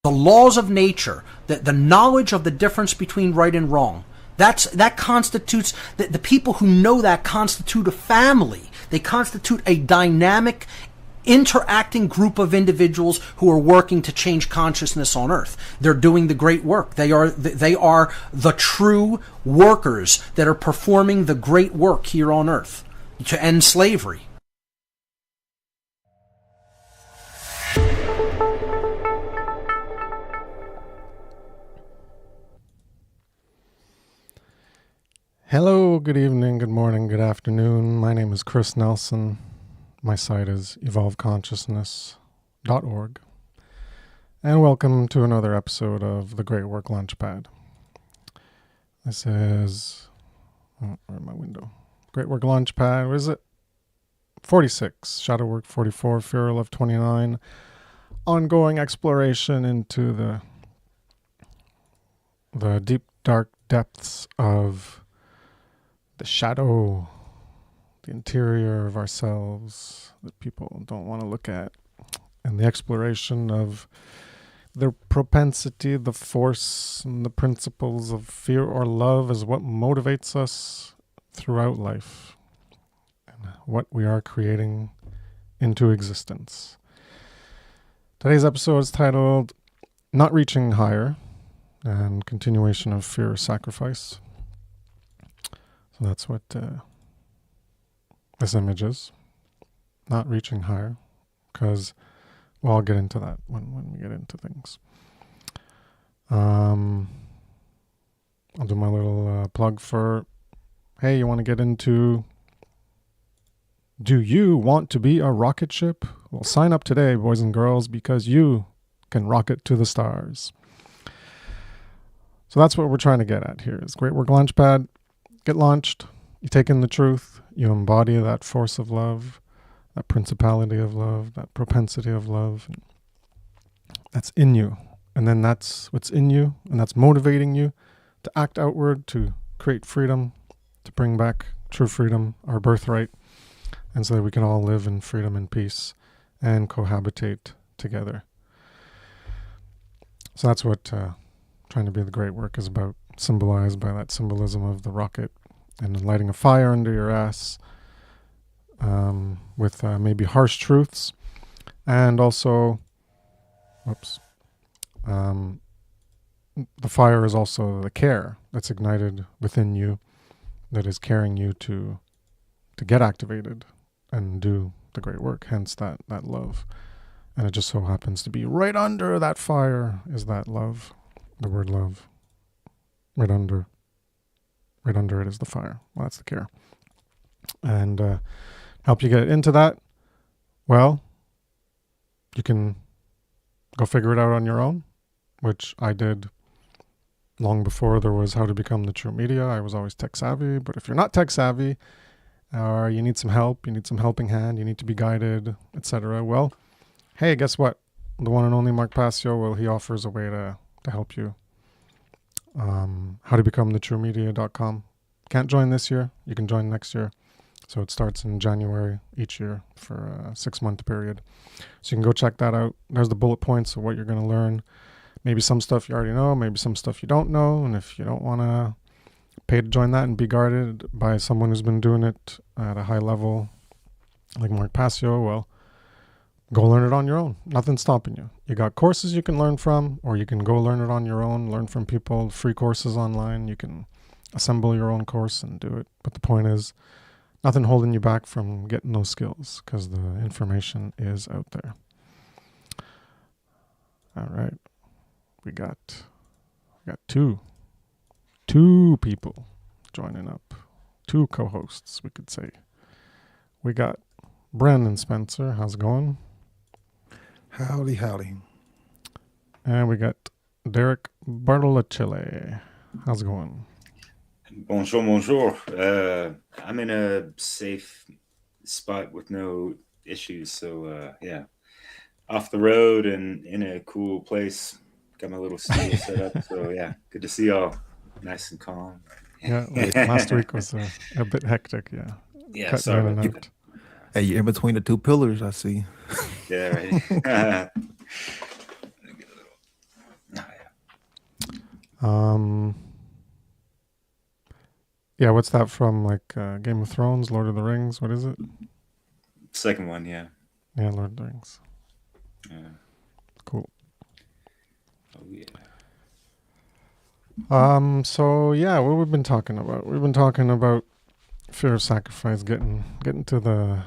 The laws of nature, the knowledge of the difference between right and wrong, that constitutes, the people who know that constitute a family. They constitute a dynamic, interacting group of individuals who are working to change consciousness on earth. They're doing the great work. They are the true workers that are performing the great work here on earth to end slavery. Hello, good evening, good morning, good afternoon. My name is Kris Nelson. My site is evolveconsciousness.org. And welcome to another episode of the Great Work Launchpad. This is, where my window? Great Work Launchpad, what is it? 46, Shadow Work 44, Fear Love 29. Ongoing exploration into the deep, dark depths of the shadow, the interior of ourselves that people don't want to look at, and the exploration of their propensity, the force, and the principles of fear or love is what motivates us throughout life and what we are creating into existence. Today's episode is titled Not Reaching Higher and Continuation of Fear or Sacrifice. So that's what this image is, not reaching higher, because, well, I'll get into that when we get into things. I'll do my little plug for, hey, you want to get into, do you want to be a rocket ship? Well, sign up today, boys and girls, because you can rocket to the stars. So that's what we're trying to get at here, is Great Work Launchpad. Get launched, you take in the truth, you embody that force of love, that principality of love, that propensity of love. That's in you. And then that's what's in you, and that's motivating you to act outward, to create freedom, to bring back true freedom, our birthright, and so that we can all live in freedom and peace and cohabitate together. So that's what trying to be the great work is about, symbolized by that symbolism of the rocket and lighting a fire under your ass with maybe harsh truths, and also, the fire is also the care that's ignited within you, that is carrying you to get activated and do the great work, hence that love. And it just so happens to be right under that fire is that love, the word love. Right under it is the fire. Well, that's the care. And help you get into that, well, you can go figure it out on your own, which I did long before there was How to Become the True Media. I was always tech savvy, but if you're not tech savvy, or you need some help, you need some helping hand, you need to be guided, etc., well, hey, guess what? The one and only Mark Passio, well, he offers a way to help you. howtobecomethitruemedia.com. Can't join this year, you can join next year. So it starts in January each year for a 6-month period. So you can go check that out. There's the bullet points of what you're going to learn. Maybe some stuff you already know, maybe some stuff you don't know. And if you don't want to pay to join that and be guided by someone who's been doing it at a high level, like Mark Passio, well, go learn it on your own. Nothing's stopping you. You got courses you can learn from, or you can go learn it on your own, learn from people, free courses online. You can assemble your own course and do it. But the point is, nothing holding you back from getting those skills, because the information is out there. All right. We got two people joining up. Two co-hosts, we could say. We got Brandon Spencer. How's it going? Howdy, howdy. And we got Derek Bartolacci. How's it going? Bonjour, bonjour. I'm in a safe spot with no issues. So, yeah, off the road and in a cool place. Got my little studio set up. So, yeah, good to see y'all. Nice and calm. Yeah, last week was a bit hectic, yeah. Yeah, sorry. Hey, you're in between the two pillars, I see. Yeah, right. Yeah, what's that from? Like Game of Thrones, Lord of the Rings? What is it? Second one, yeah. Yeah, Lord of the Rings. Yeah. Cool. Oh yeah. So yeah, what we've been talking about? We've been talking about fear of sacrifice, getting to the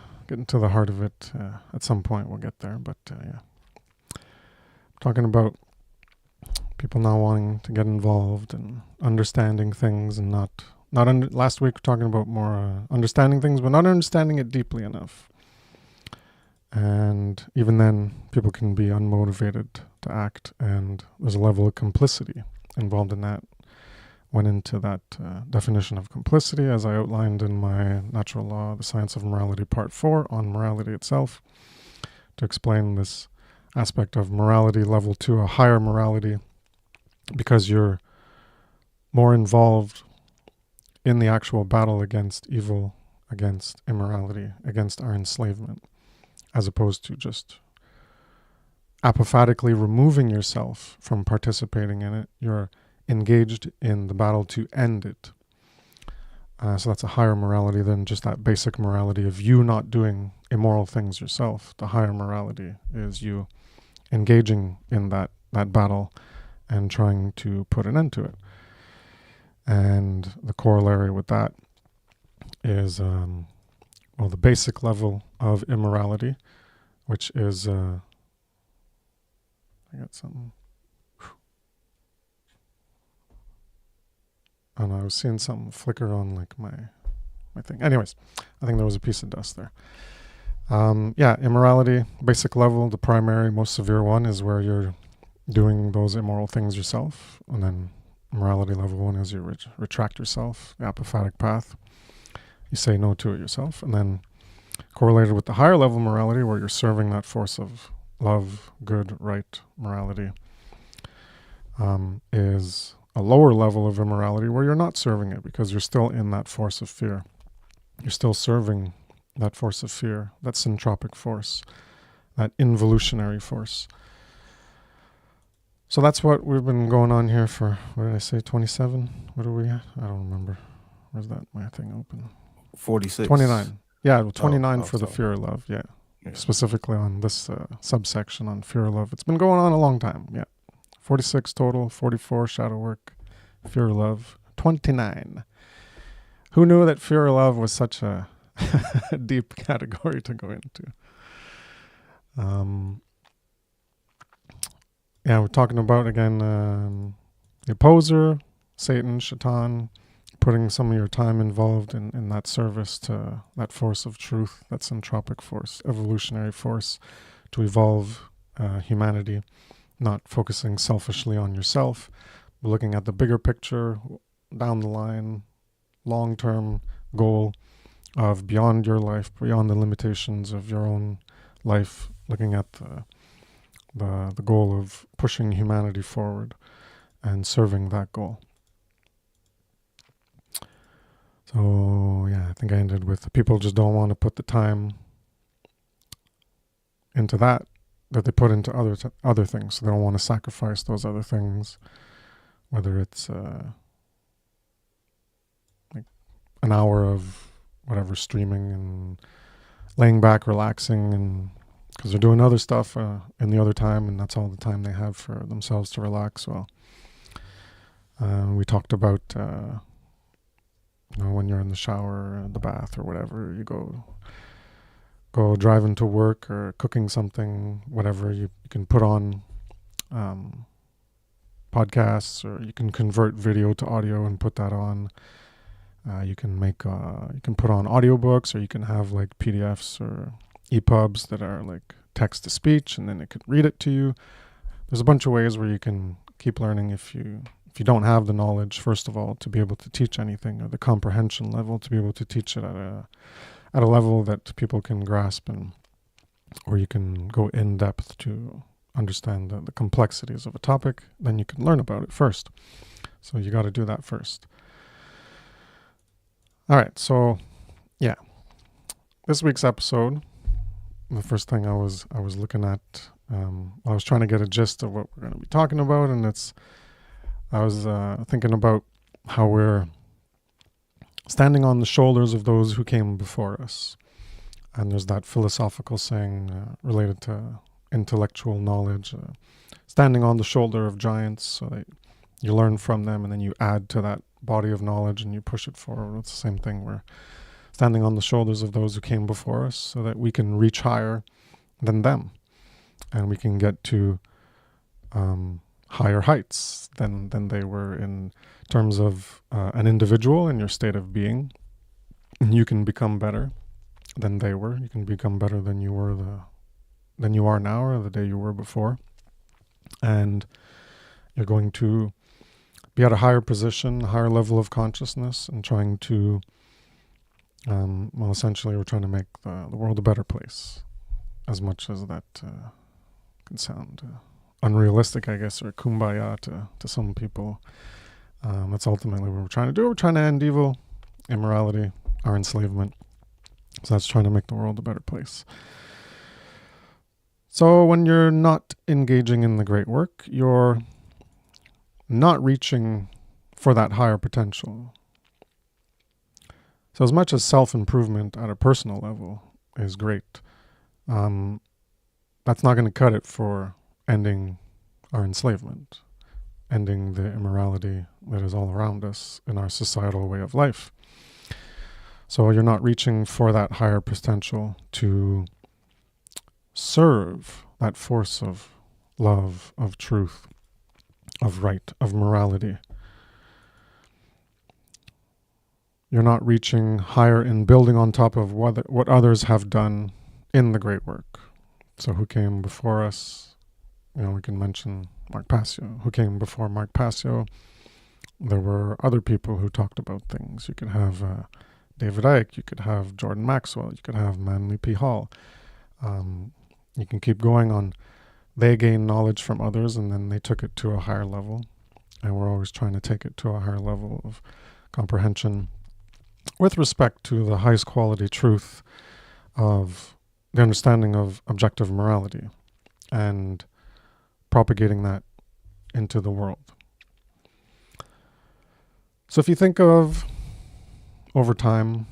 heart of it. At some point, we'll get there. But yeah, talking about people not wanting to get involved and understanding things, and last week we're talking about more understanding things, but not understanding it deeply enough. And even then, people can be unmotivated to act, and there's a level of complicity involved in that. Went into that definition of complicity as I outlined in my Natural Law, the Science of Morality, Part 4, on morality itself, to explain this aspect of morality level to a higher morality, because you're more involved in the actual battle against evil, against immorality, against our enslavement, as opposed to just apophatically removing yourself from participating in it. You're engaged in the battle to end it. So that's a higher morality than just that basic morality of you not doing immoral things yourself. The higher morality is you engaging in that battle and trying to put an end to it. And the corollary with that is, the basic level of immorality, which is, I got something. And I was seeing something flicker on like my thing. Anyways, I think there was a piece of dust there. Immorality, basic level, the primary, most severe one is where you're doing those immoral things yourself. And then morality level 1 is you retract yourself, the apophatic path. You say no to it yourself. And then correlated with the higher level morality, where you're serving that force of love, good, right morality, is a lower level of immorality where you're not serving it because you're still in that force of fear. You're still serving that force of fear, that syntropic force, that involutionary force. So that's what we've been going on here for, what did I say, 27? What are we at? I don't remember. Where's that, my thing open? 46. 29. Yeah, 29 for the so. fear of love, yeah. Specifically on this subsection on fear of love. It's been going on a long time, yeah. 46 total, 44 shadow work, fear of love, 29. Who knew that fear of love was such a deep category to go into? We're talking about, again, the opposer, Satan, Shaitan, putting some of your time involved in that service to that force of truth, that syntropic force, evolutionary force, to evolve humanity. Not focusing selfishly on yourself, but looking at the bigger picture, down the line, long-term goal of beyond your life, beyond the limitations of your own life, looking at the goal of pushing humanity forward and serving that goal. So, I think I ended with people just don't want to put the time into that they put into other things. So they don't want to sacrifice those other things, whether it's like an hour of whatever streaming and laying back, relaxing, and because they're doing other stuff in the other time, and that's all the time they have for themselves to relax. Well, we talked about when you're in the shower, or the bath, or whatever, you go driving to work or cooking something, whatever, you can put on podcasts, or you can convert video to audio and put that on. You can put on audiobooks, or you can have like PDFs or EPUBs that are like text to speech, and then it could read it to you. There's a bunch of ways where you can keep learning if you don't have the knowledge, first of all, to be able to teach anything, or the comprehension level to be able to teach it at a level that people can grasp, or you can go in depth to understand the complexities of a topic. Then you can learn about it first. So you got to do that first. All right, so this week's episode, the first thing I was looking at, I was trying to get a gist of what we're going to be talking about, and it's I was thinking about how we're standing on the shoulders of those who came before us. And there's that philosophical saying related to intellectual knowledge, standing on the shoulder of giants, so that you learn from them and then you add to that body of knowledge and you push it forward. It's the same thing. We're standing on the shoulders of those who came before us so that we can reach higher than them. And we can get to higher heights than they were in terms of an individual in your state of being. You can become better than they were. You can become better than you are now, or the day you were before. And you're going to be at a higher position, a higher level of consciousness, and trying to, essentially we're trying to make the world a better place, as much as that can sound unrealistic, I guess, or kumbaya to some people. That's ultimately what we're trying to do. We're trying to end evil, immorality, our enslavement. So that's trying to make the world a better place. So when you're not engaging in the great work, you're not reaching for that higher potential. So as much as self-improvement at a personal level is great, that's not going to cut it for ending our enslavement, ending the immorality that is all around us in our societal way of life. So you're not reaching for that higher potential to serve that force of love, of truth, of right, of morality. You're not reaching higher in building on top of what others have done in the great work. So who came before us? We can mention Mark Passio. Who came before Mark Passio? There were other people who talked about things. You could have David Icke, you could have Jordan Maxwell, you could have Manly P. Hall. You can keep going on. They gained knowledge from others and then they took it to a higher level. And we're always trying to take it to a higher level of comprehension with respect to the highest quality truth of the understanding of objective morality and propagating that into the world. So if you think of over time,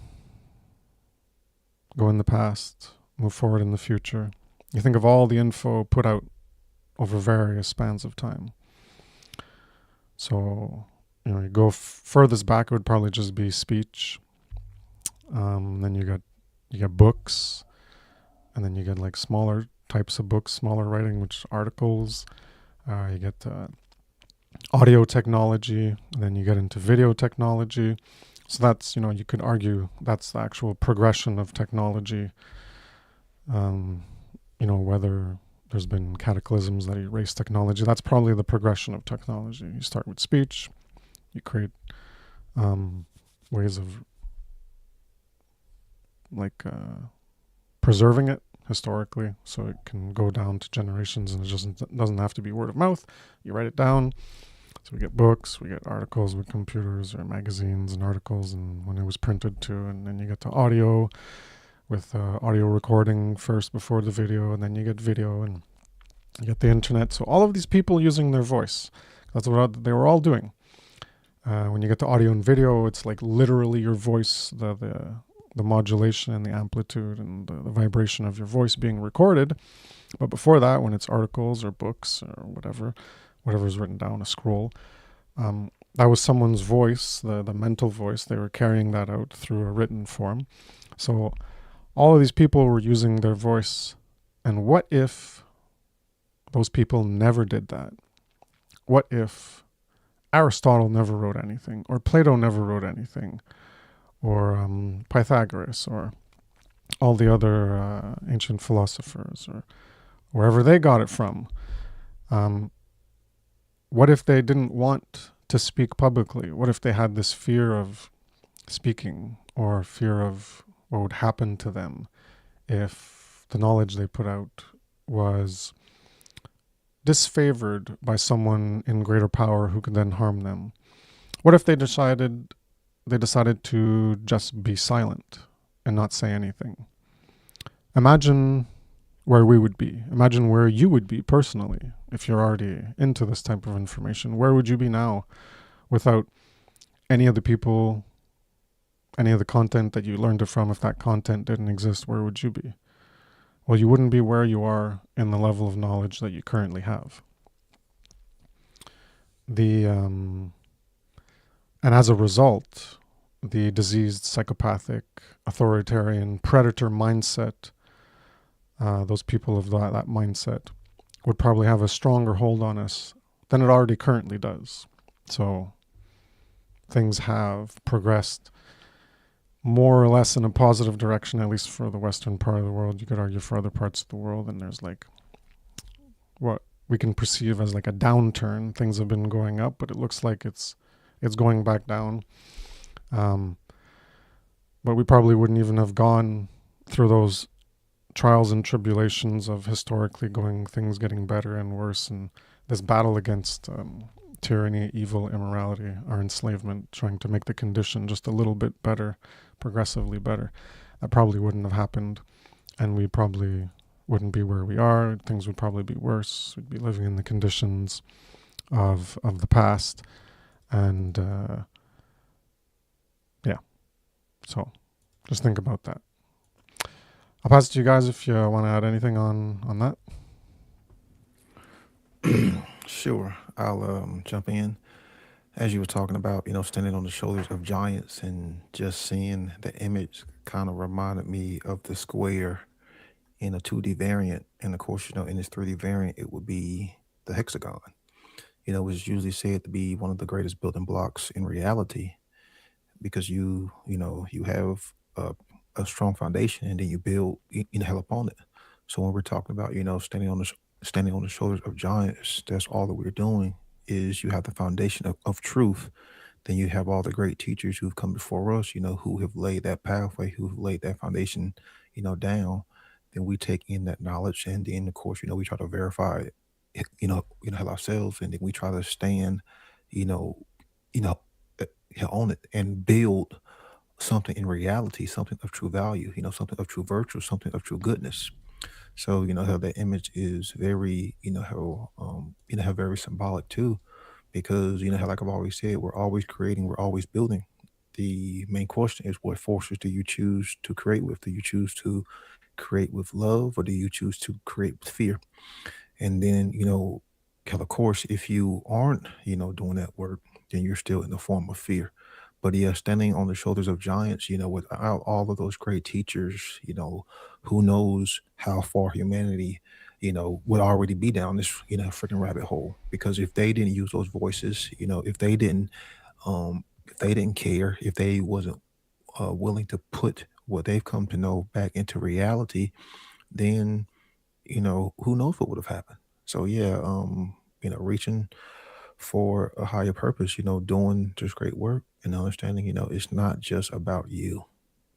go in the past, move forward in the future, you think of all the info put out over various spans of time. So, you go furthest back, it would probably just be speech. Then you get books, and then you get like smaller types of books, smaller writing, which articles. You get audio technology, and then you get into video technology. So that's, you could argue that's the actual progression of technology. Whether there's been cataclysms that erase technology, that's probably the progression of technology. You start with speech, you create ways of preserving it historically, so it can go down to generations, and it doesn't have to be word of mouth. You write it down. So we get books, we get articles with computers or magazines and articles, and when it was printed too, and then you get to audio with audio recording first before the video, and then you get video, and you get the internet. So all of these people using their voice, that's what they were all doing. When you get to audio and video, it's like literally your voice, the modulation and the amplitude and the vibration of your voice being recorded. But before that, when it's articles or books or whatever's written down, a scroll, that was someone's voice, the mental voice. They were carrying that out through a written form. So all of these people were using their voice. And what if those people never did that? What if Aristotle never wrote anything, or Plato never wrote anything, or Pythagoras, or all the other ancient philosophers, or wherever they got it from? What if they didn't want to speak publicly? What if they had this fear of speaking, or fear of what would happen to them if the knowledge they put out was disfavored by someone in greater power who could then harm them? What if they decided to just be silent and not say anything? Imagine where we would be. Imagine where you would be personally if you're already into this type of information? Where would you be now without any of the people, any of the content that you learned it from? If that content didn't exist, where would you be? Well, you wouldn't be where you are in the level of knowledge that you currently have. And as a result, the diseased, psychopathic, authoritarian, predator mindset, those people of that mindset would probably have a stronger hold on us than it already currently does. So things have progressed more or less in a positive direction, at least for the Western part of the world. You could argue for other parts of the world, and there's like what we can perceive as like a downturn. Things have been going up, but it looks like it's going back down. But we probably wouldn't even have gone through those trials and tribulations of historically things getting better and worse, and this battle against tyranny, evil, immorality, our enslavement, trying to make the condition just a little bit better, progressively better. That probably wouldn't have happened, and we probably wouldn't be where we are. Things would probably be worse. We'd be living in the conditions of the past, and yeah. So just think about that. I'll pass it to you guys if you want to add anything on that. Sure. I'll jump in. As you were talking about, standing on the shoulders of giants and just seeing the image kind of reminded me of the square in a 2D variant. And of course, in this 3D variant, it would be the hexagon. It was usually said to be one of the greatest building blocks in reality because you have a strong foundation and then you build, hell upon it. So when we're talking about, standing on the shoulders of giants, that's all that we're doing is you have the foundation of truth. Then you have all the great teachers who've come before us, who have laid that pathway, who have laid that foundation, down. Then we take in that knowledge, and then of course, we try to verify it, ourselves, and then we try to stand, you know, you know, on it and build something in reality, something of true value, something of true virtue, something of true goodness. So, how that image is very, how very symbolic too, because, how, like I've always said, we're always creating, we're always building. The main question is, what forces do you choose to create with? Do you choose to create with love, or do you choose to create with fear? And then, of course, if you aren't, doing that work, then you're still in the form of fear. But yeah, standing on the shoulders of giants, without all of those great teachers, who knows how far humanity, would already be down this, freaking rabbit hole. Because if they didn't use those voices, if they didn't care, if they wasn't willing to put what they've come to know back into reality, then who knows what would have happened. So yeah, reaching for a higher purpose, doing just great work and understanding, it's not just about you.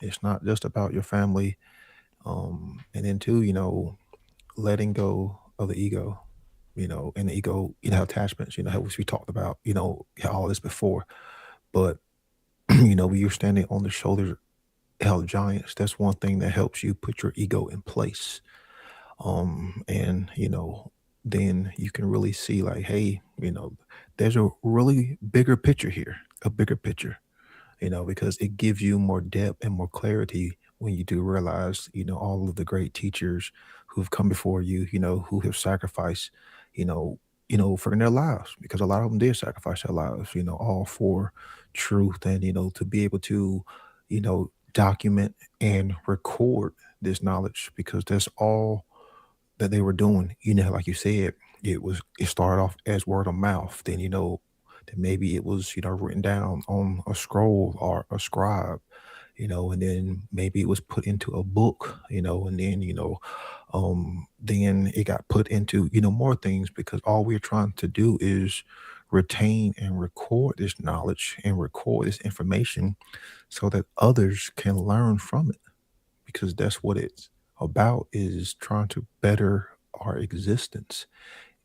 It's not just about your family. And then too, letting go of the ego, and the ego, attachments, which we talked about, all this before. But, when you're standing on the shoulders of giants, that's one thing that helps you put your ego in place. And then you can really see like, hey, there's a really bigger picture here, a bigger picture, because it gives you more depth and more clarity when you do realize, all of the great teachers who've come before you, who have sacrificed, for their lives, because a lot of them did sacrifice their lives, all for truth, and, to be able to, document and record this knowledge, because that's all that they were doing. Like you said, it started off as word of mouth. Then, then maybe it was, written down on a scroll or a scribe, and then maybe it was put into a book, and then, then it got put into, more things, because all we're trying to do is retain and record this knowledge and record this information so that others can learn from it, because that's what it's about, is trying to better our existence.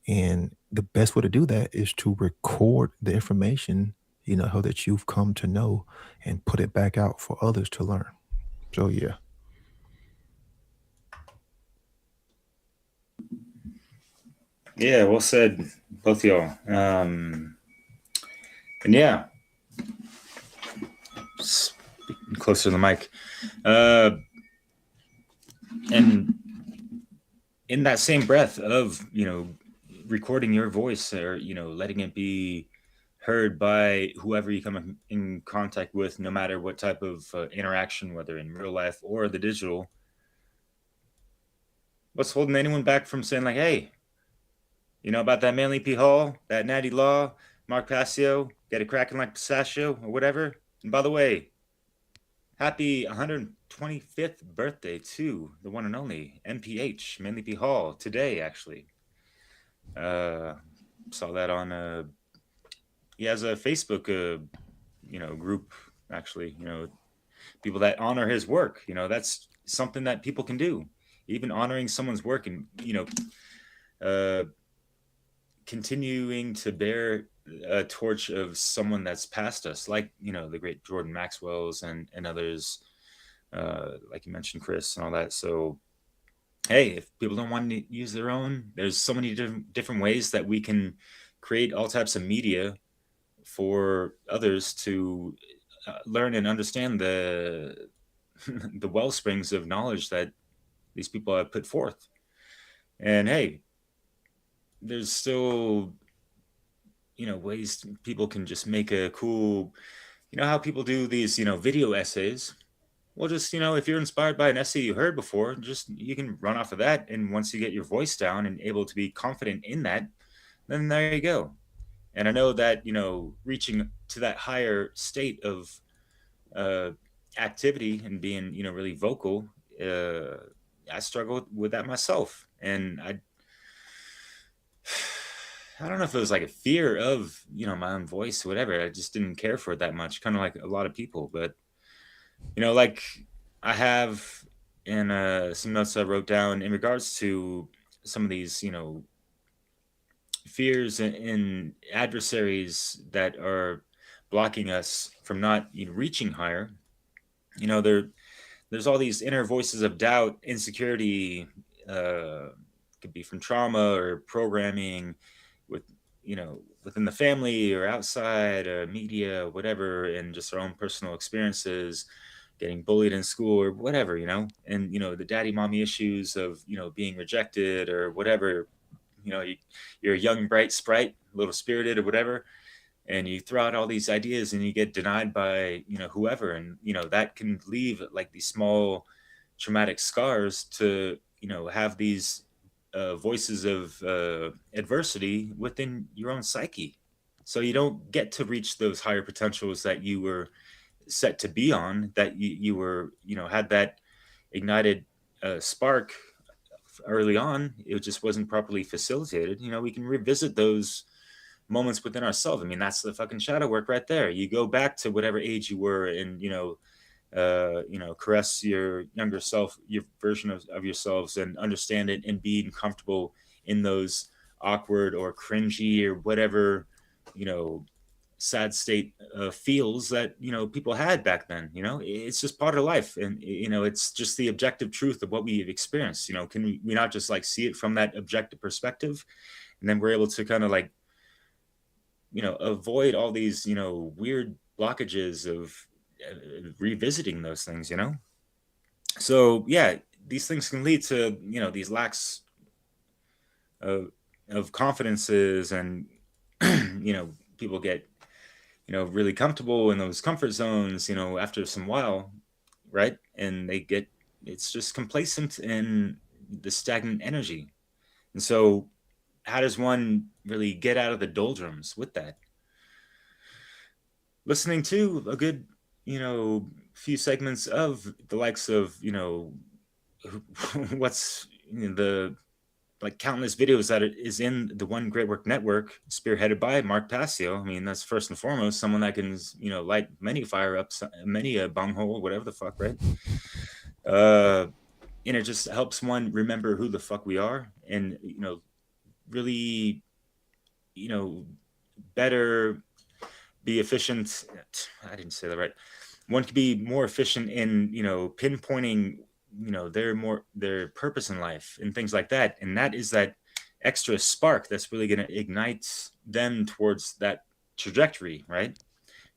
And the best way to do that is to record the information, how that you've come to know, and put it back out for others to learn. So yeah. Yeah, well said, both y'all. And yeah, closer to the mic. And in that same breath of, recording your voice, or, letting it be heard by whoever you come in contact with, no matter what type of interaction, whether in real life or the digital, what's holding anyone back from saying, like, hey, about that Manly P. Hall, that Natty Law, Mark Passio, get it cracking like pistachio or whatever. And by the way, happy 125th birthday to the one and only MPH, Manly P. Hall, today, actually. Saw that on, he has a Facebook, group, actually, people that honor his work. That's something that people can do. Even honoring someone's work and, uh, continuing to bear a torch of someone that's past us, like, the great Jordan Maxwell's and others, like you mentioned, Kris, and all that. So, hey, if people don't want to use their own, there's so many different ways that we can create all types of media for others to learn and understand the the well springs of knowledge that these people have put forth. And hey, there's still, ways people can just make a cool, how people do these, video essays. Well, just, if you're inspired by an essay you heard before, just you can run off of that. And once you get your voice down and able to be confident in that, then there you go. And I know that, reaching to that higher state of uh, activity and being, really vocal, I struggle with that myself. And I don't know if it was like a fear of, my own voice or whatever. I just didn't care for it that much, kind of like a lot of people. But, like I have in some notes I wrote down in regards to some of these, fears and adversaries that are blocking us from not, reaching higher. There's all these inner voices of doubt, insecurity, could be from trauma or programming with, within the family or outside media, whatever, and just our own personal experiences, getting bullied in school or whatever, and, the daddy mommy issues of, being rejected or whatever. You're a young, bright sprite, a little spirited or whatever, and you throw out all these ideas and you get denied by, whoever. And, that can leave like these small traumatic scars to, have these voices of adversity within your own psyche. So you don't get to reach those higher potentials that you were set to be on, that you were, had that ignited spark early on. It just wasn't properly facilitated. We can revisit those moments within ourselves. I mean, that's the fucking shadow work right there. You go back to whatever age you were and, caress your younger self, your version of yourselves, and understand it and being comfortable in those awkward or cringy or whatever, sad state feels that, people had back then. It's just part of life. And, it's just the objective truth of what we've experienced. Can we not just like see it from that objective perspective? And then we're able to kind of like, avoid all these, weird blockages of revisiting those things. So yeah, these things can lead to, these lacks of confidences, and people get, really comfortable in those comfort zones, after some while, right? And it's just complacent in the stagnant energy. And so how does one really get out of the doldrums with that? Listening to a good, few segments of the likes of, what's the like countless videos that is in the One Great Work Network, spearheaded by Mark Passio. I mean, that's first and foremost someone that can, light many fire ups, many a bunghole, whatever the fuck, right? And it just helps one remember who the fuck we are, and, really, better be efficient. I didn't say that right. One could be more efficient in, pinpointing, their purpose in life and things like that. And that is that extra spark that's really going to ignite them towards that trajectory, right?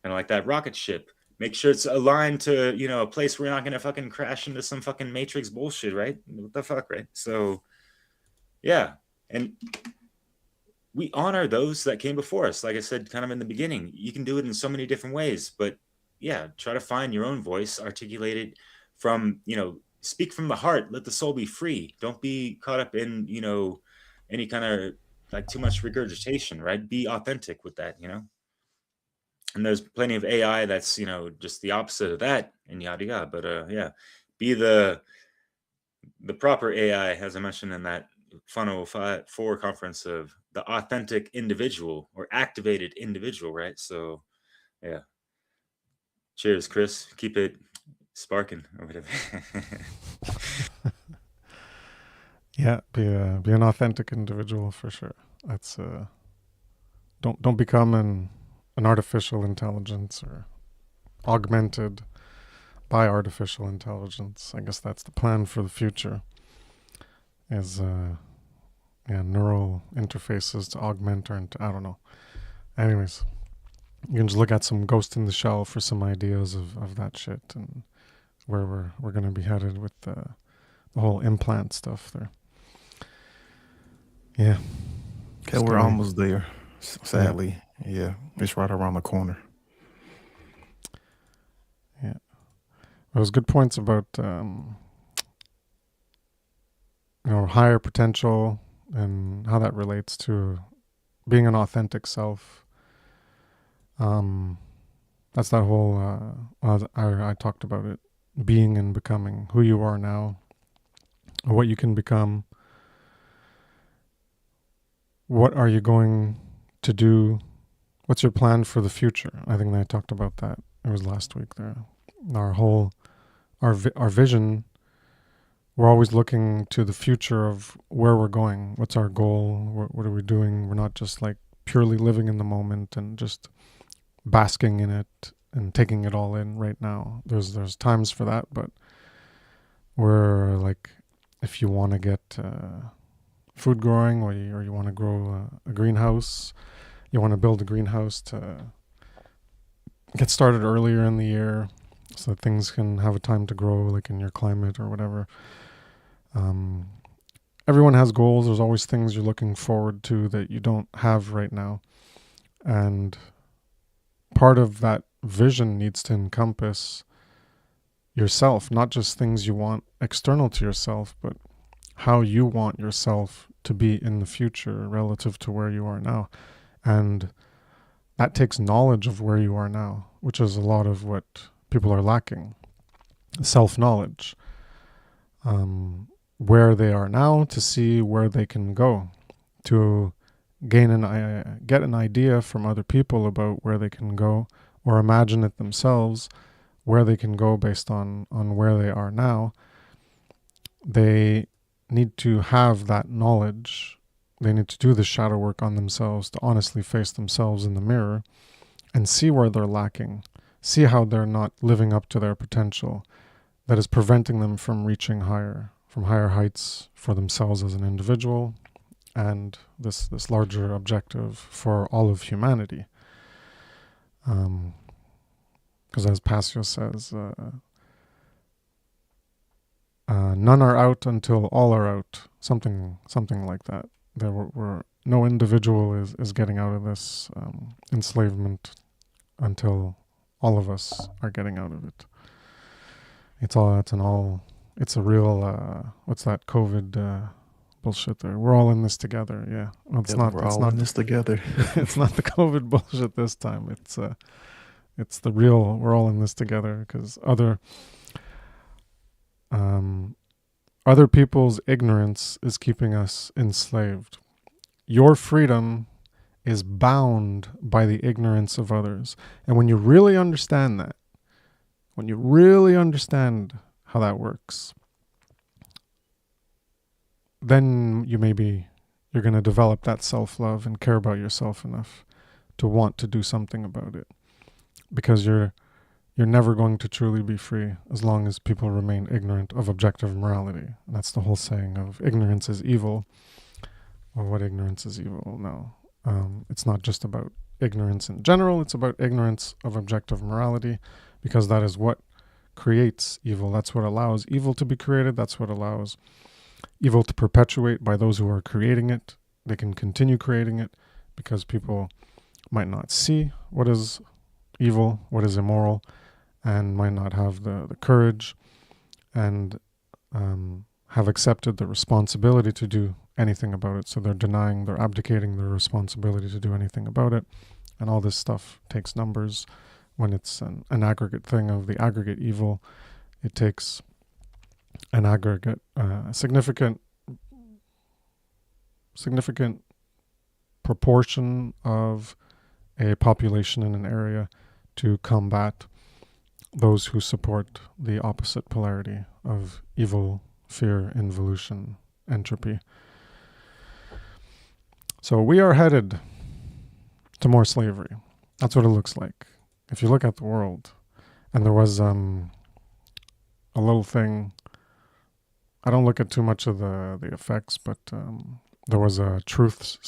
Kind of like that rocket ship. Make sure it's aligned to, you know, a place where you're not going to fucking crash into some fucking Matrix bullshit, right? What the fuck, right? So, yeah. And we honor those that came before us. Like I said, kind of in the beginning, you can do it in so many different ways, but yeah, try to find your own voice, articulate it from, you know, speak from the heart, let the soul be free. Don't be caught up in, you know, any kind of like too much regurgitation, right? Be authentic with that, you know? And there's plenty of AI that's, you know, just the opposite of that and yada yada. But yeah, be the proper AI, as I mentioned in that Funnel 4 conference, of the authentic individual or activated individual, right? So yeah. Cheers, Kris. Keep it sparking or whatever. Yeah, be an authentic individual for sure. That's don't become an artificial intelligence or augmented by artificial intelligence. I guess that's the plan for the future. Is neural interfaces to augment or I don't know. Anyways, you can just look at some Ghost in the Shell for some ideas of that shit and where we're gonna be headed with the whole implant stuff there. Yeah. Okay, we're almost there. Sadly, yeah, it's right around the corner. Yeah, those good points about higher potential and how that relates to being an authentic self. That's that whole I talked about it, being and becoming who you are now, what you can become. What are you going to do? What's your plan for the future? I think I talked about that. It was last week there. Our vision, we're always looking to the future of where we're going. What's our goal? What are we doing? We're not just like purely living in the moment and just basking in it and taking it all in right now. There's times for that, but we're like, if you want to get food growing, or you want to grow a greenhouse, you want to build a greenhouse to get started earlier in the year so that things can have a time to grow, like in your climate or whatever. Everyone has goals. There's always things you're looking forward to that you don't have right now. And part of that vision needs to encompass yourself, not just things you want external to yourself, but how you want yourself to be in the future relative to where you are now. And that takes knowledge of where you are now, which is a lot of what people are lacking. Self-knowledge. Where they are now to see where they can go, to get an idea from other people about where they can go, or imagine it themselves where they can go based on where they are now. They need to have that knowledge. They need to do the shadow work on themselves, to honestly face themselves in the mirror and see where they're lacking, see how they're not living up to their potential that is preventing them from reaching higher heights for themselves as an individual and this larger objective for all of humanity. Because as Passio says, none are out until all are out. Something like that. There were no individual is getting out of this enslavement until all of us are getting out of it. It's a real what's that COVID bullshit there? We're all in this together. Yeah, well, We're all in this together. It's not the COVID bullshit this time. It's the real. We're all in this together because other people's ignorance is keeping us enslaved. Your freedom is bound by the ignorance of others. And when you really understand that, when you really understand how that works, then you're going to develop that self-love and care about yourself enough to want to do something about it. Because you're never going to truly be free as long as people remain ignorant of objective morality. And that's the whole saying of ignorance is evil. well, what ignorance is evil? No. It's not just about ignorance in general. It's about ignorance of objective morality, because that is what creates evil. That's what allows evil to be created. That's what allows evil to perpetuate by those who are creating it. They can continue creating it because people might not see what is evil, what is immoral, and might not have the courage and have accepted the responsibility to do anything about it. So they're abdicating their responsibility to do anything about it. And all this stuff takes numbers. When it's an aggregate thing of the aggregate evil, it takes an aggregate, significant proportion of a population in an area to combat those who support the opposite polarity of evil, fear, involution, entropy. So we are headed to more slavery. That's what it looks like. If you look at the world, and there was a little thing, I don't look at too much of the effects, but there was a Truth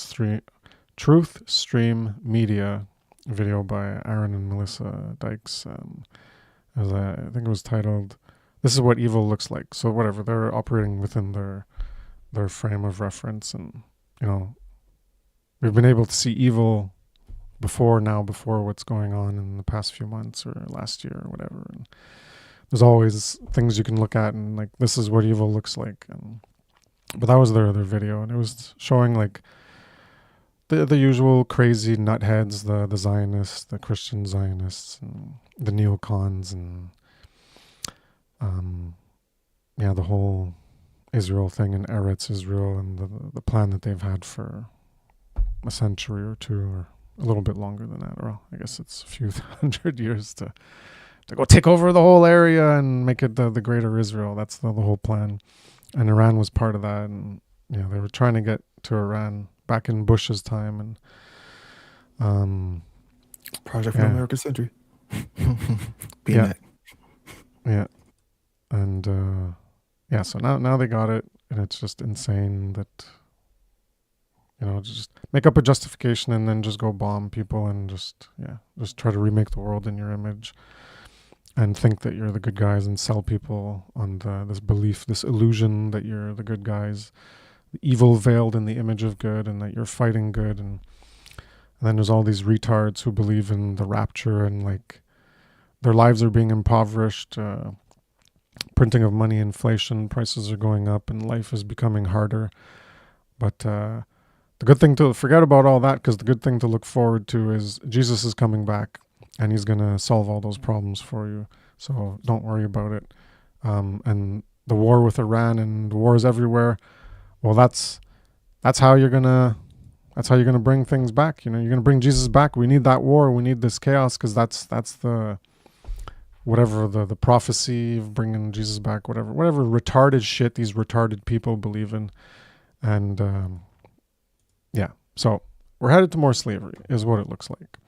Stream Media video by Aaron and Melissa Dykes. I think it was titled, "This is what evil looks like." So whatever, they're operating within their frame of reference, and we've been able to see evil before what's going on in the past few months or last year or whatever. And there's always things you can look at and like, this is what evil looks like. But that was their video, and it was showing like the usual crazy nutheads, the Zionists, the Christian Zionists, and the neocons, and the whole Israel thing and Eretz Israel, and the plan that they've had for a century or two, or a little bit longer than that, or I guess it's a few hundred years to go take over the whole area and make it the greater Israel. That's the whole plan. And Iran was part of that, and they were trying to get to Iran back in Bush's time, and Project for American Century. Yeah, and so now they got it, and it's just insane that just make up a justification and then just go bomb people and just try to remake the world in your image and think that you're the good guys and sell people on this belief, this illusion that you're the good guys, the evil veiled in the image of good, and that you're fighting good. And then there's all these retards who believe in the rapture, and like their lives are being impoverished, printing of money, inflation, prices are going up, and life is becoming harder. But the good thing to forget about all that, because the good thing to look forward to is Jesus is coming back, and he's going to solve all those problems for you. So don't worry about it. And the war with Iran and the wars everywhere, well, that's how you're gonna bring things back. You're gonna bring Jesus back. We need that war. We need this chaos, because that's the whatever the prophecy of bringing Jesus back. Whatever retarded shit these retarded people believe in, and so we're headed to more slavery, is what it looks like.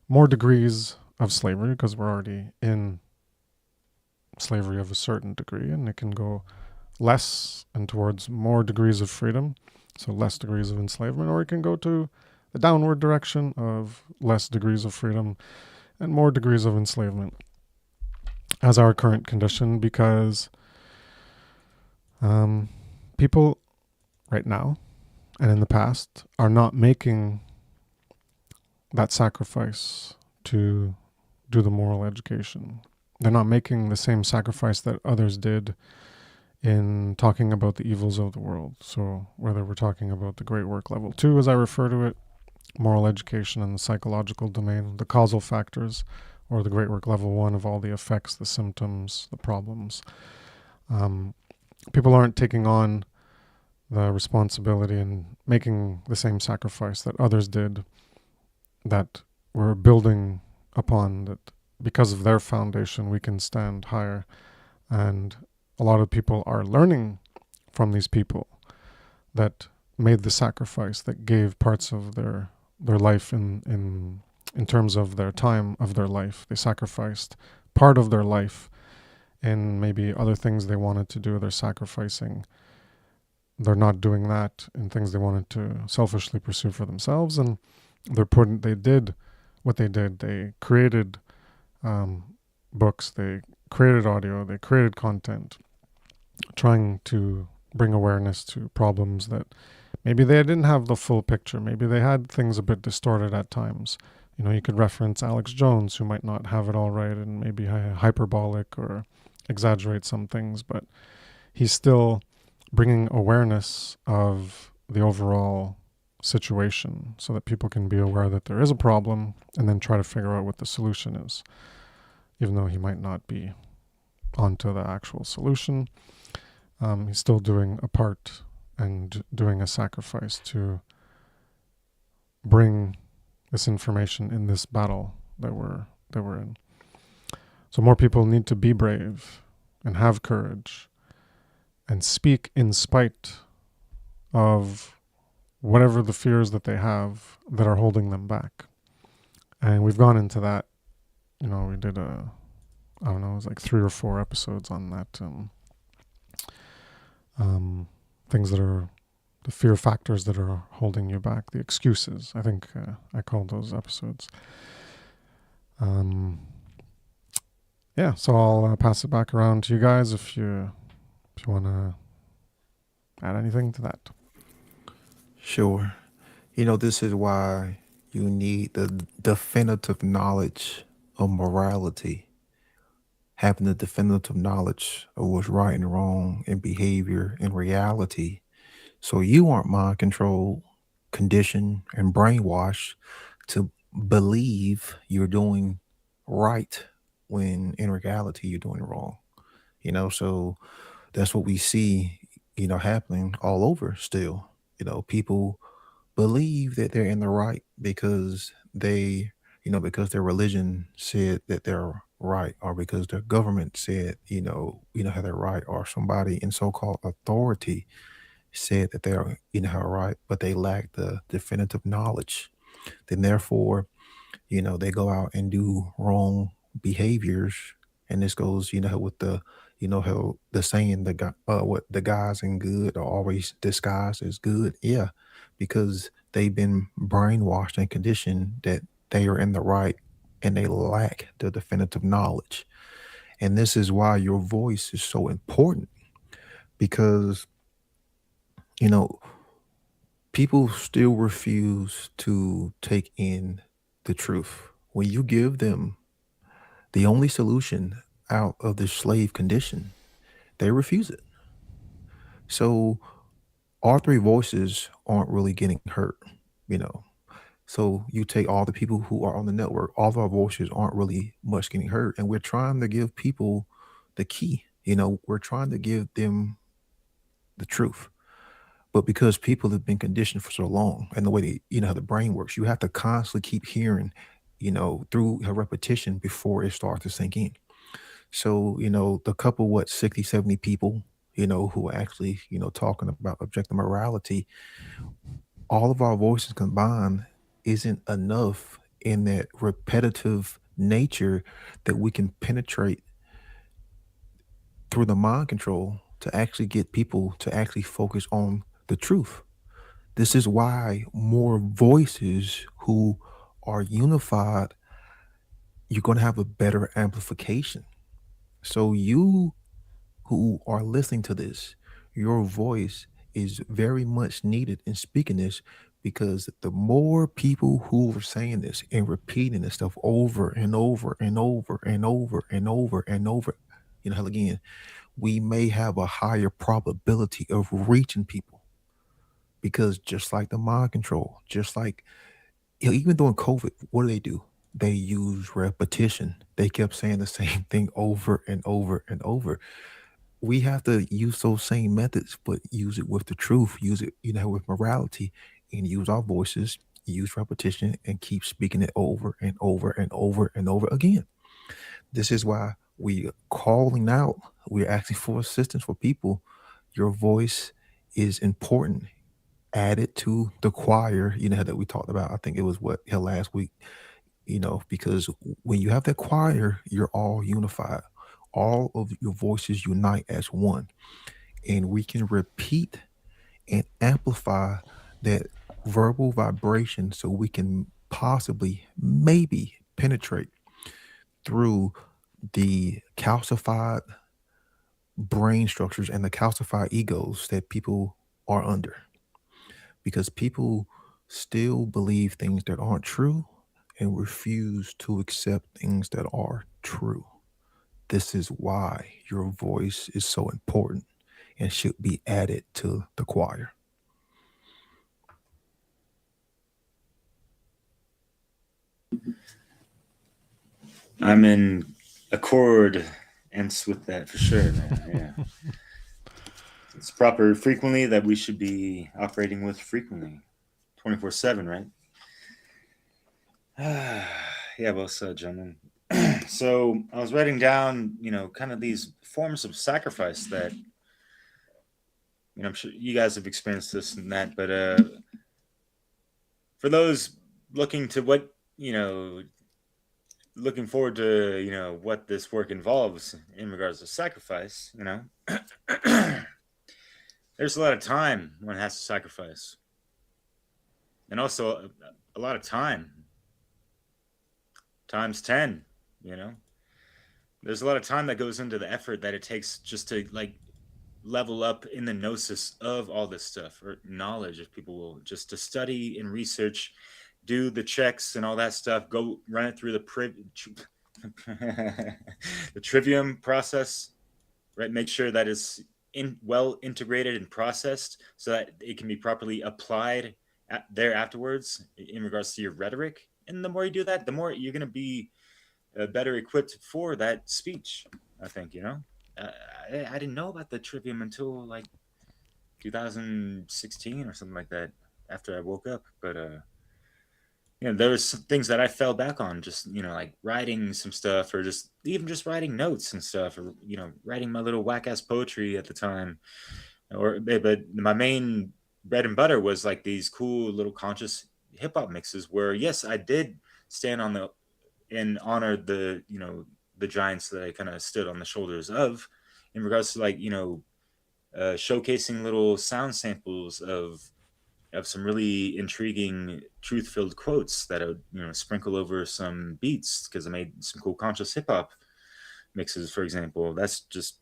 More degrees of slavery, because we're already in slavery of a certain degree, and it can go less and towards more degrees of freedom, so less degrees of enslavement, or it can go to the downward direction of less degrees of freedom and more degrees of enslavement as our current condition, because people right now and in the past are not making that sacrifice to do the moral education. They're not making the same sacrifice that others did in talking about the evils of the world. So whether we're talking about the Great Work Level 2, as I refer to it, moral education in the psychological domain, the causal factors, or the Great Work Level 1 of all the effects, the symptoms, the problems. People aren't taking on the responsibility and making the same sacrifice that others did, that we're building upon, that because of their foundation we can stand higher. And a lot of people are learning from these people that made the sacrifice, that gave parts of their life in terms of their time of their life. They sacrificed part of their life in maybe other things they wanted to do. They're sacrificing they're not doing that in things they wanted to selfishly pursue for themselves, and they did what they did. They created books, they created audio, they created content, trying to bring awareness to problems that maybe they didn't have the full picture. Maybe they had things a bit distorted at times. You know, you could reference Alex Jones, who might not have it all right and maybe hyperbolic or exaggerate some things, but he's still bringing awareness of the overall situation so that people can be aware that there is a problem and then try to figure out what the solution is, even though he might not be onto the actual solution. He's still doing a part and doing a sacrifice to bring this information in this battle that we're in. So more people need to be brave and have courage and speak in spite of whatever the fears that they have that are holding them back. And we've gone into that. You know, we did it was like 3 or 4 episodes on that. Things that are the fear factors that are holding you back, the excuses. I think I called those episodes. So I'll pass it back around to you guys if you want to add anything to that. Sure. You know, this is why you need the definitive knowledge of morality, having the definitive knowledge of what's right and wrong in behavior and reality. So you aren't mind controlled, conditioned, and brainwashed to believe you're doing right when in reality you're doing wrong. So that's what we see, happening all over still. People believe that they're in the right because because their religion said that they're right, or because their government said, how they're right, or somebody in so-called authority said that they're, right, but they lack the definitive knowledge. Then therefore, they go out and do wrong behaviors. And this goes, with how the saying, what the guys in good are always disguised as good. Yeah, because they've been brainwashed and conditioned that they are in the right and they lack the definitive knowledge. And this is why your voice is so important, because, people still refuse to take in the truth. When you give them the only solution out of the slave condition, they refuse it. So our 3 voices aren't really getting heard, you know. So you take all the people who are on the network, all of our voices aren't really much getting heard. And we're trying to give people the key, we're trying to give them the truth. But because people have been conditioned for so long, and the way how the brain works, you have to constantly keep hearing, through a repetition before it starts to sink in. So, the couple, 60, 70 people, who are actually, talking about objective morality, all of our voices combined isn't enough in that repetitive nature that we can penetrate through the mind control to actually get people to actually focus on the truth. This is why more voices who are unified, you're going to have a better amplification. So you who are listening to this, your voice is very much needed in speaking this, because the more people who are saying this and repeating this stuff over and over and over and over and over and over, hell again, we may have a higher probability of reaching people. Because just like the mind control, just like, even during COVID, what do? They use repetition. They kept saying the same thing over and over and over. We have to use those same methods, but use it with the truth, use it, with morality, and use our voices, use repetition, and keep speaking it over and over and over and over again. This is why we are calling out, we're asking for assistance for people. Your voice is important. Add it to the choir, that we talked about. I think it was last week, because when you have that choir, you're all unified. All of your voices unite as one. And we can repeat and amplify that verbal vibration so we can possibly, maybe penetrate through the calcified brain structures and the calcified egos that people are under. Because people still believe things that aren't true and refuse to accept things that are true. This is why your voice is so important and should be added to the choir. I'm in accord with that for sure, man. Yeah. It's proper frequently that we should be operating with frequently, 24/7, right? Yeah, well said, gentlemen. So I was writing down, kind of these forms of sacrifice that, I'm sure you guys have experienced this and that, but for those looking to looking forward to, what this work involves in regards to sacrifice, there's a lot of time one has to sacrifice. And also a lot of time times 10, there's a lot of time that goes into the effort that it takes just to level up in the gnosis of all this stuff, or knowledge, if people will, just to study and research, do the checks and all that stuff, go run it through the trivium process, right? Make sure that it's well integrated and processed so that it can be properly applied there afterwards in regards to your rhetoric. And the more you do that, the more you're going to be better equipped for that speech, I think, I didn't know about the trivium until 2016 or something like that, after I woke up. But there was some things that I fell back on, just writing some stuff, or just even just writing notes and stuff, or writing my little whack ass poetry at the time. But my main bread and butter was these cool little conscious hip hop mixes, where yes, I did stand on and honor the the giants that I kind of stood on the shoulders of, in regards to showcasing little sound samples of some really intriguing truth-filled quotes that I would sprinkle over some beats, because I made some cool conscious hip-hop mixes, for example. That's just,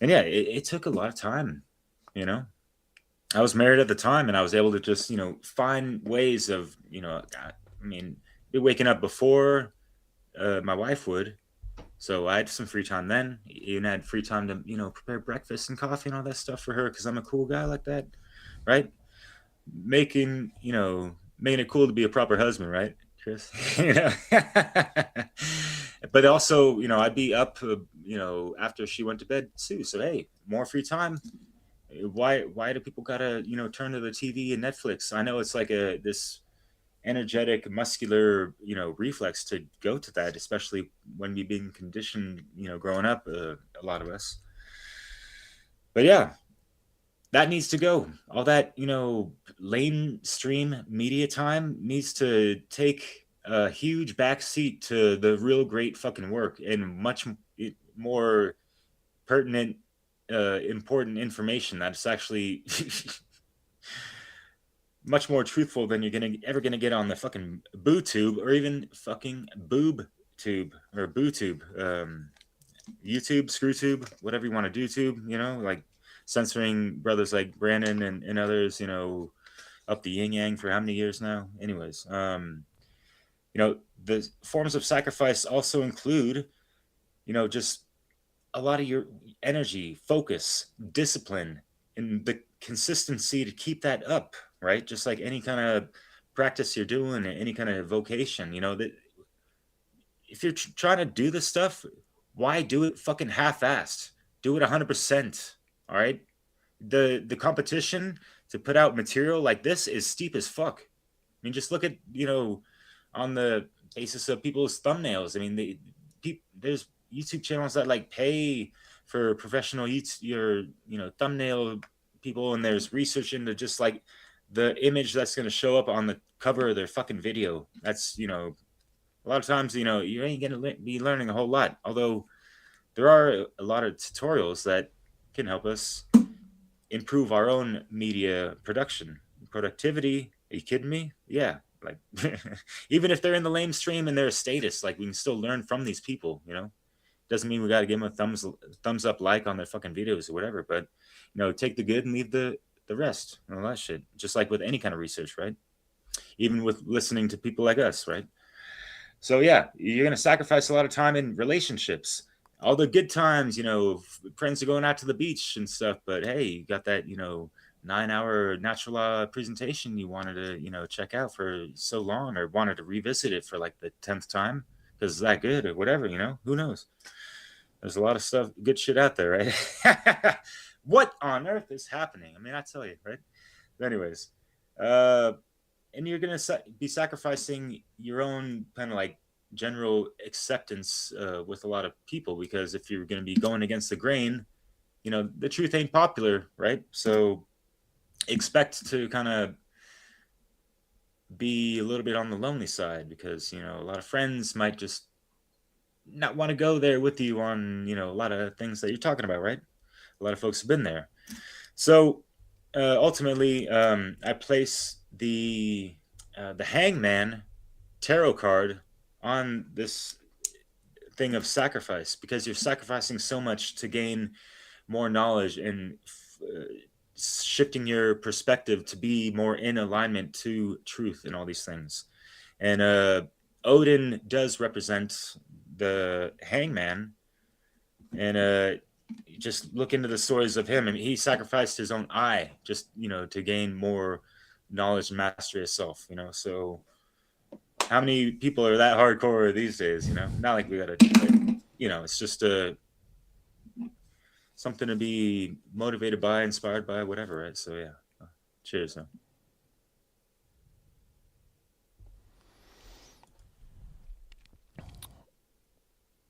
and yeah, it took a lot of time. I was married at the time, and I was able to just find ways of be waking up before my wife would. So I had some free time then. Even had free time to prepare breakfast and coffee and all that stuff for her, because I'm a cool guy like that, right? Making it cool to be a proper husband, right, Kris? But also, I'd be up, after she went to bed too. So hey, more free time. Why do people gotta turn to the TV and Netflix? I know it's this energetic, muscular, reflex to go to that, especially when we've been conditioned, growing up, a lot of us. But yeah, that needs to go. All that, mainstream media time needs to take a huge backseat to the real great fucking work, and much more pertinent, important information that's actually much more truthful than you're ever gonna get on the fucking boo tube, or even fucking boob tube, or boo tube, YouTube, screw tube, whatever you want to do tube, censoring brothers like Brandon and others, up the yin yang for how many years now? Anyways, the forms of sacrifice also include, just a lot of your energy, focus, discipline, and the consistency to keep that up, right? Just like any kind of practice you're doing, any kind of vocation, that if you're trying to do this stuff, why do it fucking half-assed? Do it 100%. All right. The competition to put out material like this is steep as fuck. I mean, just look at on the basis of people's thumbnails. I mean, there's YouTube channels that pay for professional your thumbnail people, and there's research into just the image that's going to show up on the cover of their fucking video. That's a lot of times you ain't going to be learning a whole lot, although there are a lot of tutorials that can help us improve our own media productivity. Are you kidding me? Yeah. Like, even if they're in the lamestream and they're a status, like, we can still learn from these people, doesn't mean we got to give them a thumbs up like on their fucking videos or whatever, but take the good and leave the rest and all that shit, just like with any kind of research, right? Even with listening to people like us, right? So yeah, you're going to sacrifice a lot of time in relationships, all the good times, friends are going out to the beach and stuff, but hey, you got that 9-hour natural law presentation you wanted to check out for so long, or wanted to revisit it for like the 10th time because it's that good or whatever, who knows. There's a lot of stuff, good shit out there, right? What on earth is happening? I mean, I tell you, right? But anyways, and you're going to be sacrificing your own kind of like general acceptance with a lot of people, because if you're going to be going against the grain, the truth ain't popular, right? So expect to kind of be a little bit on the lonely side, because a lot of friends might just not want to go there with you on a lot of things that you're talking about, right? A lot of folks have been there. So ultimately, I place the Hangman tarot card on this thing of sacrifice, because you're sacrificing so much to gain more knowledge and shifting your perspective to be more in alignment to truth and all these things. And Odin does represent the Hangman, and just look into the stories of him. I mean, he sacrificed his own eye just to gain more knowledge and mastery of self. So how many people are that hardcore these days? Not like we gotta, it's just something to be motivated by, inspired by, whatever, right? So yeah, cheers. Huh?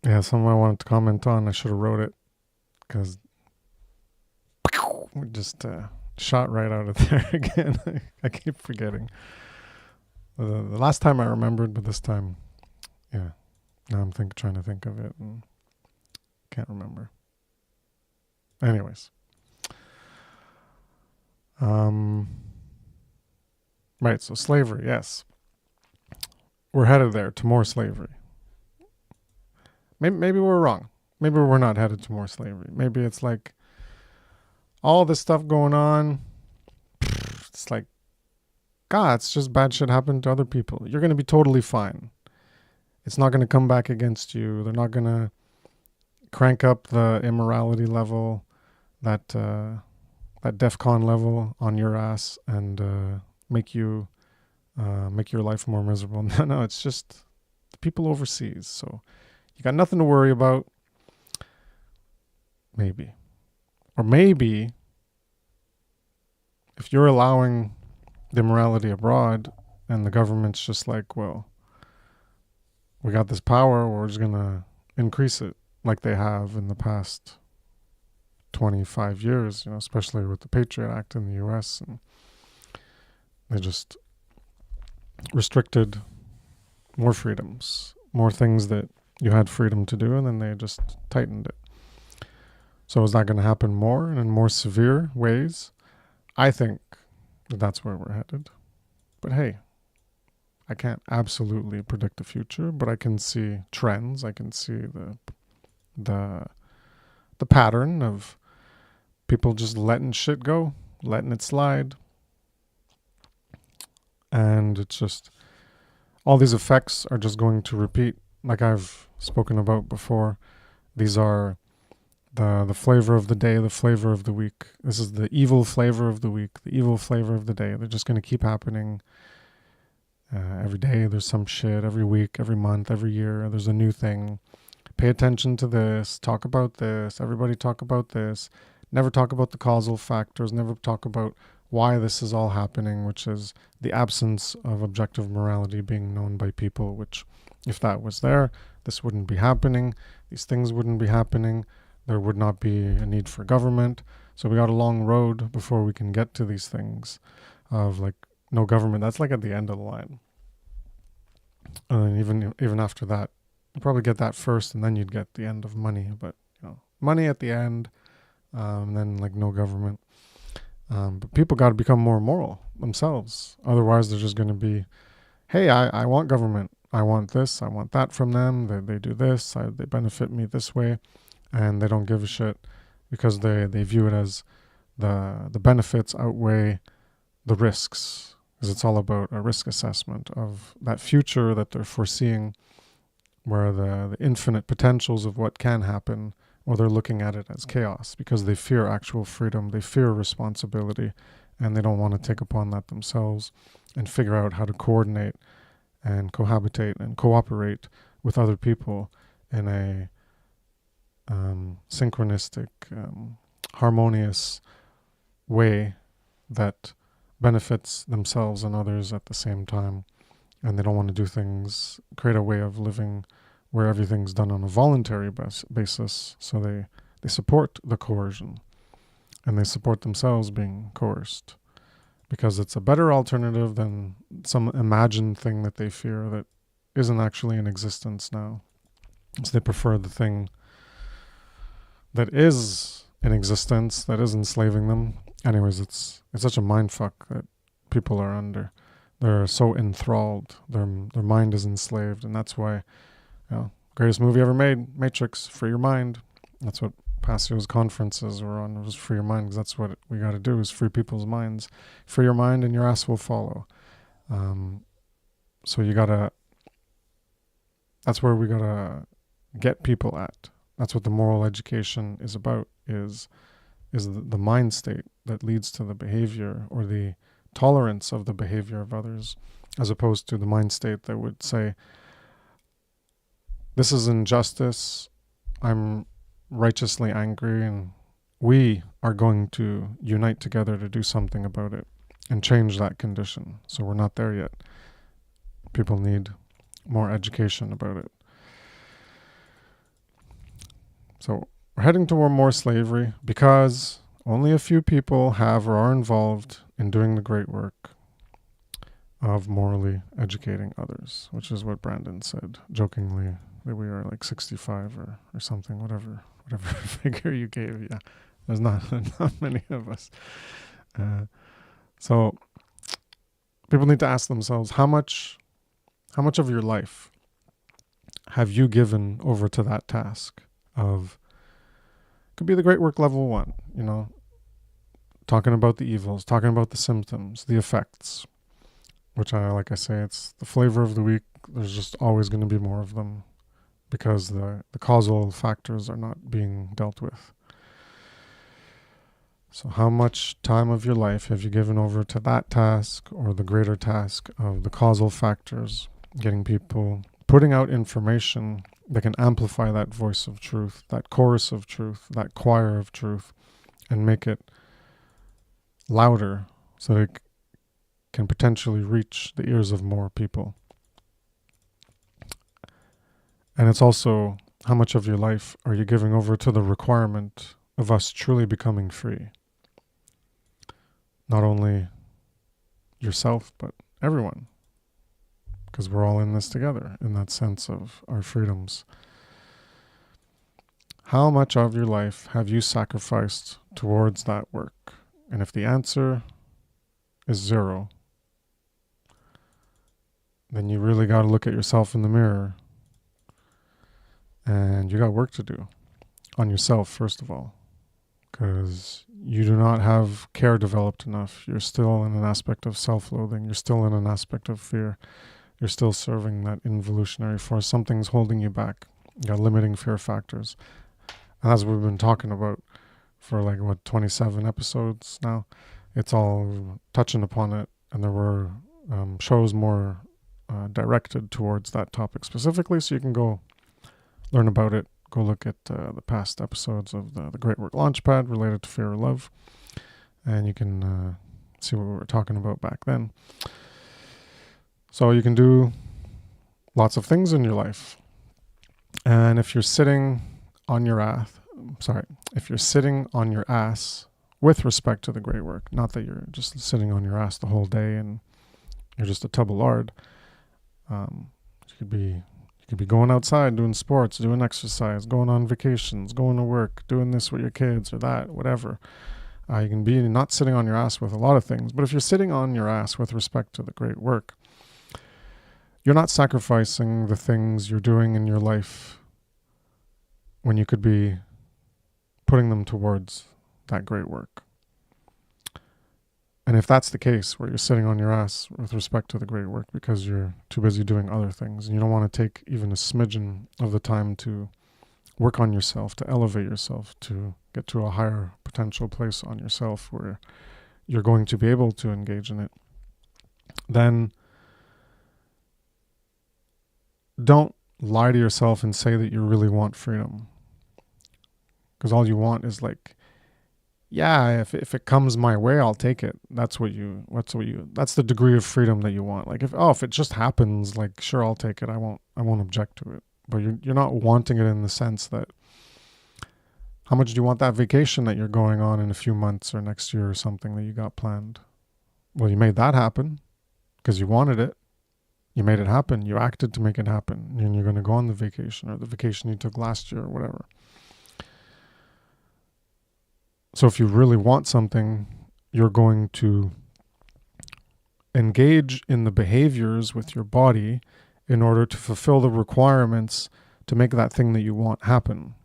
Yeah, something I wanted to comment on. I should have wrote it, because we just shot right out of there again. I keep forgetting. The last time I remembered, but this time, yeah. Now I'm trying to think of it and can't remember. Anyways. Right, so slavery, yes. We're headed there, to more slavery. Maybe we're wrong. Maybe we're not headed to more slavery. Maybe it's like all this stuff going on. It's like, God, it's just bad shit happened to other people. You're going to be totally fine. It's not going to come back against you. They're not going to crank up the immorality level, that DEFCON level on your ass, and make your life more miserable. No, it's just the people overseas. So you got nothing to worry about. Maybe. Or maybe if you're allowing the immorality abroad and the government's just like, well, we got this power, we're just going to increase it like they have in the past 25 years, especially with the Patriot Act in the US. And they just restricted more freedoms, more things that you had freedom to do, and then they just tightened it. So is that going to happen more and in more severe ways? I think that's where we're headed. But hey, I can't absolutely predict the future, but I can see trends. I can see the pattern of people just letting shit go, letting it slide. And it's just, all these effects are just going to repeat, like I've spoken about before. These are the flavor of the day, the flavor of the week. This is the evil flavor of the week, the evil flavor of the day. They're just going to keep happening. Every day there's some shit, every week, every month, every year, there's a new thing. Pay attention to this, talk about this, everybody talk about this. Never talk about the causal factors, never talk about why this is all happening, which is the absence of objective morality being known by people, which if that was there, this wouldn't be happening, these things wouldn't be happening, there would not be a need for government. So we got a long road before we can get to these things of like no government. That's like at the end of the line. And even after that, you'd probably get that first, and then you'd get the end of money. But money at the end, and then like no government. But people got to become more moral themselves. Otherwise, they're just going to be, hey, I want government. I want this. I want that from them. They do this. They benefit me this way. And they don't give a shit because they view it as the benefits outweigh the risks. Because it's all about a risk assessment of that future that they're foreseeing, where the infinite potentials of what can happen, or they're looking at it as chaos because they fear actual freedom, they fear responsibility, and they don't want to take upon that themselves and figure out how to coordinate and cohabitate and cooperate with other people in a synchronistic, harmonious way that benefits themselves and others at the same time. And they don't want to do things, create a way of living where everything's done on a voluntary basis. So they support the coercion and they support themselves being coerced because it's a better alternative than some imagined thing that they fear that isn't actually in existence now. So they prefer the thing that is in existence, that is enslaving them. Anyways, it's such a mindfuck that people are under. They're so enthralled. Their mind is enslaved, and that's why, greatest movie ever made, Matrix, free your mind. That's what Passio's conferences were on, was free your mind, because that's what we got to do, is free people's minds. Free your mind and your ass will follow. So you gotta, that's where we gotta get people at. That's what the moral education is about, is the mind state that leads to the behavior or the tolerance of the behavior of others, as opposed to the mind state that would say, this is injustice, I'm righteously angry, and we are going to unite together to do something about it and change that condition. So we're not there yet. People need more education about it. So we're heading toward more slavery because only a few people have or are involved in doing the great work of morally educating others, which is what Brandon said jokingly, that we are like 65 or something, whatever figure you gave. Yeah, there's not many of us. So people need to ask themselves, how much of your life have you given over to that task of, could be the Great Work Level 1, talking about the evils, talking about the symptoms, the effects, which like I say, it's the flavor of the week. There's just always going to be more of them because the causal factors are not being dealt with. So how much time of your life have you given over to that task or the greater task of the causal factors, getting people, putting out information that can amplify that voice of truth, that chorus of truth, that choir of truth, and make it louder so that it can potentially reach the ears of more people. And it's also, how much of your life are you giving over to the requirement of us truly becoming free? Not only yourself, but everyone. Because we're all in this together, in that sense of our freedoms. How much of your life have you sacrificed towards that work? And if the answer is 0, then you really got to look at yourself in the mirror. And you got work to do on yourself, first of all. Because you do not have care developed enough. You're still in an aspect of self-loathing. You're still in an aspect of fear. You're still serving that involutionary force. Something's holding you back. You got limiting fear factors. And as we've been talking about for 27 episodes now, it's all touching upon it. And there were shows more directed towards that topic specifically. So you can go learn about it. Go look at the past episodes of the Great Work Launchpad related to fear or love. And you can see what we were talking about back then. So you can do lots of things in your life. And if you're sitting on your ass with respect to the great work, not that you're just sitting on your ass the whole day and you're just a tub of lard. You could be going outside, doing sports, doing exercise, going on vacations, going to work, doing this with your kids or that, whatever. You can be not sitting on your ass with a lot of things, but if you're sitting on your ass with respect to the great work, you're not sacrificing the things you're doing in your life when you could be putting them towards that great work. And if that's the case, where you're sitting on your ass with respect to the great work because you're too busy doing other things, and you don't want to take even a smidgen of the time to work on yourself, to elevate yourself, to get to a higher potential place on yourself where you're going to be able to engage in it, then don't lie to yourself and say that you really want freedom. Because all you want is like, yeah, if it comes my way, I'll take it. That's the degree of freedom that you want. Like if it just happens, like sure, I'll take it. I won't object to it. But you're not wanting it in the sense that, how much do you want that vacation that you're going on in a few months or next year or something that you got planned? Well, you made that happen because you wanted it. You made it happen. You acted to make it happen. And you're going to go on the vacation, or the vacation you took last year or whatever. So if you really want something, you're going to engage in the behaviors with your body in order to fulfill the requirements to make that thing that you want happen.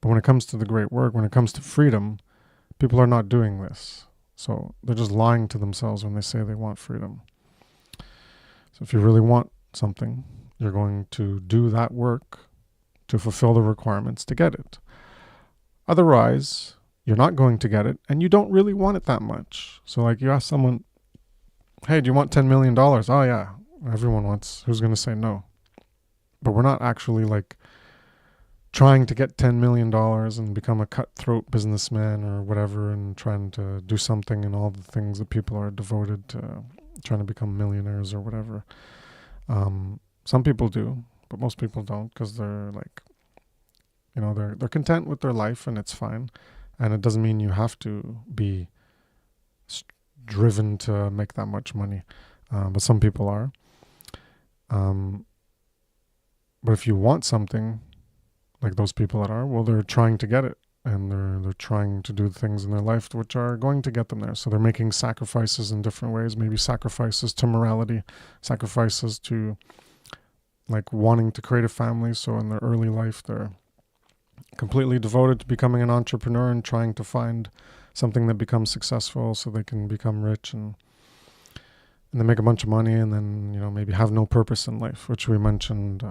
But when it comes to the great work, when it comes to freedom, people are not doing this. So they're just lying to themselves when they say they want freedom. So if you really want something, you're going to do that work to fulfill the requirements to get it. Otherwise, you're not going to get it, and you don't really want it that much. So like you ask someone, hey, do you want $10 million? Oh yeah, everyone wants. Who's going to say no? But we're not actually like trying to get $10 million and become a cutthroat businessman or whatever, and trying to do something in all the things that people are devoted to, trying to become millionaires or whatever. Some people do, but most people don't, because they're like, they're content with their life, and it's fine. And it doesn't mean you have to be driven to make that much money. But some people are. But if you want something, like those people that are, well, they're trying to get it. And they're trying to do things in their life which are going to get them there. So they're making sacrifices in different ways, maybe sacrifices to morality, sacrifices to like wanting to create a family. So in their early life, they're completely devoted to becoming an entrepreneur and trying to find something that becomes successful so they can become rich and they make a bunch of money, and then, maybe have no purpose in life, which I mentioned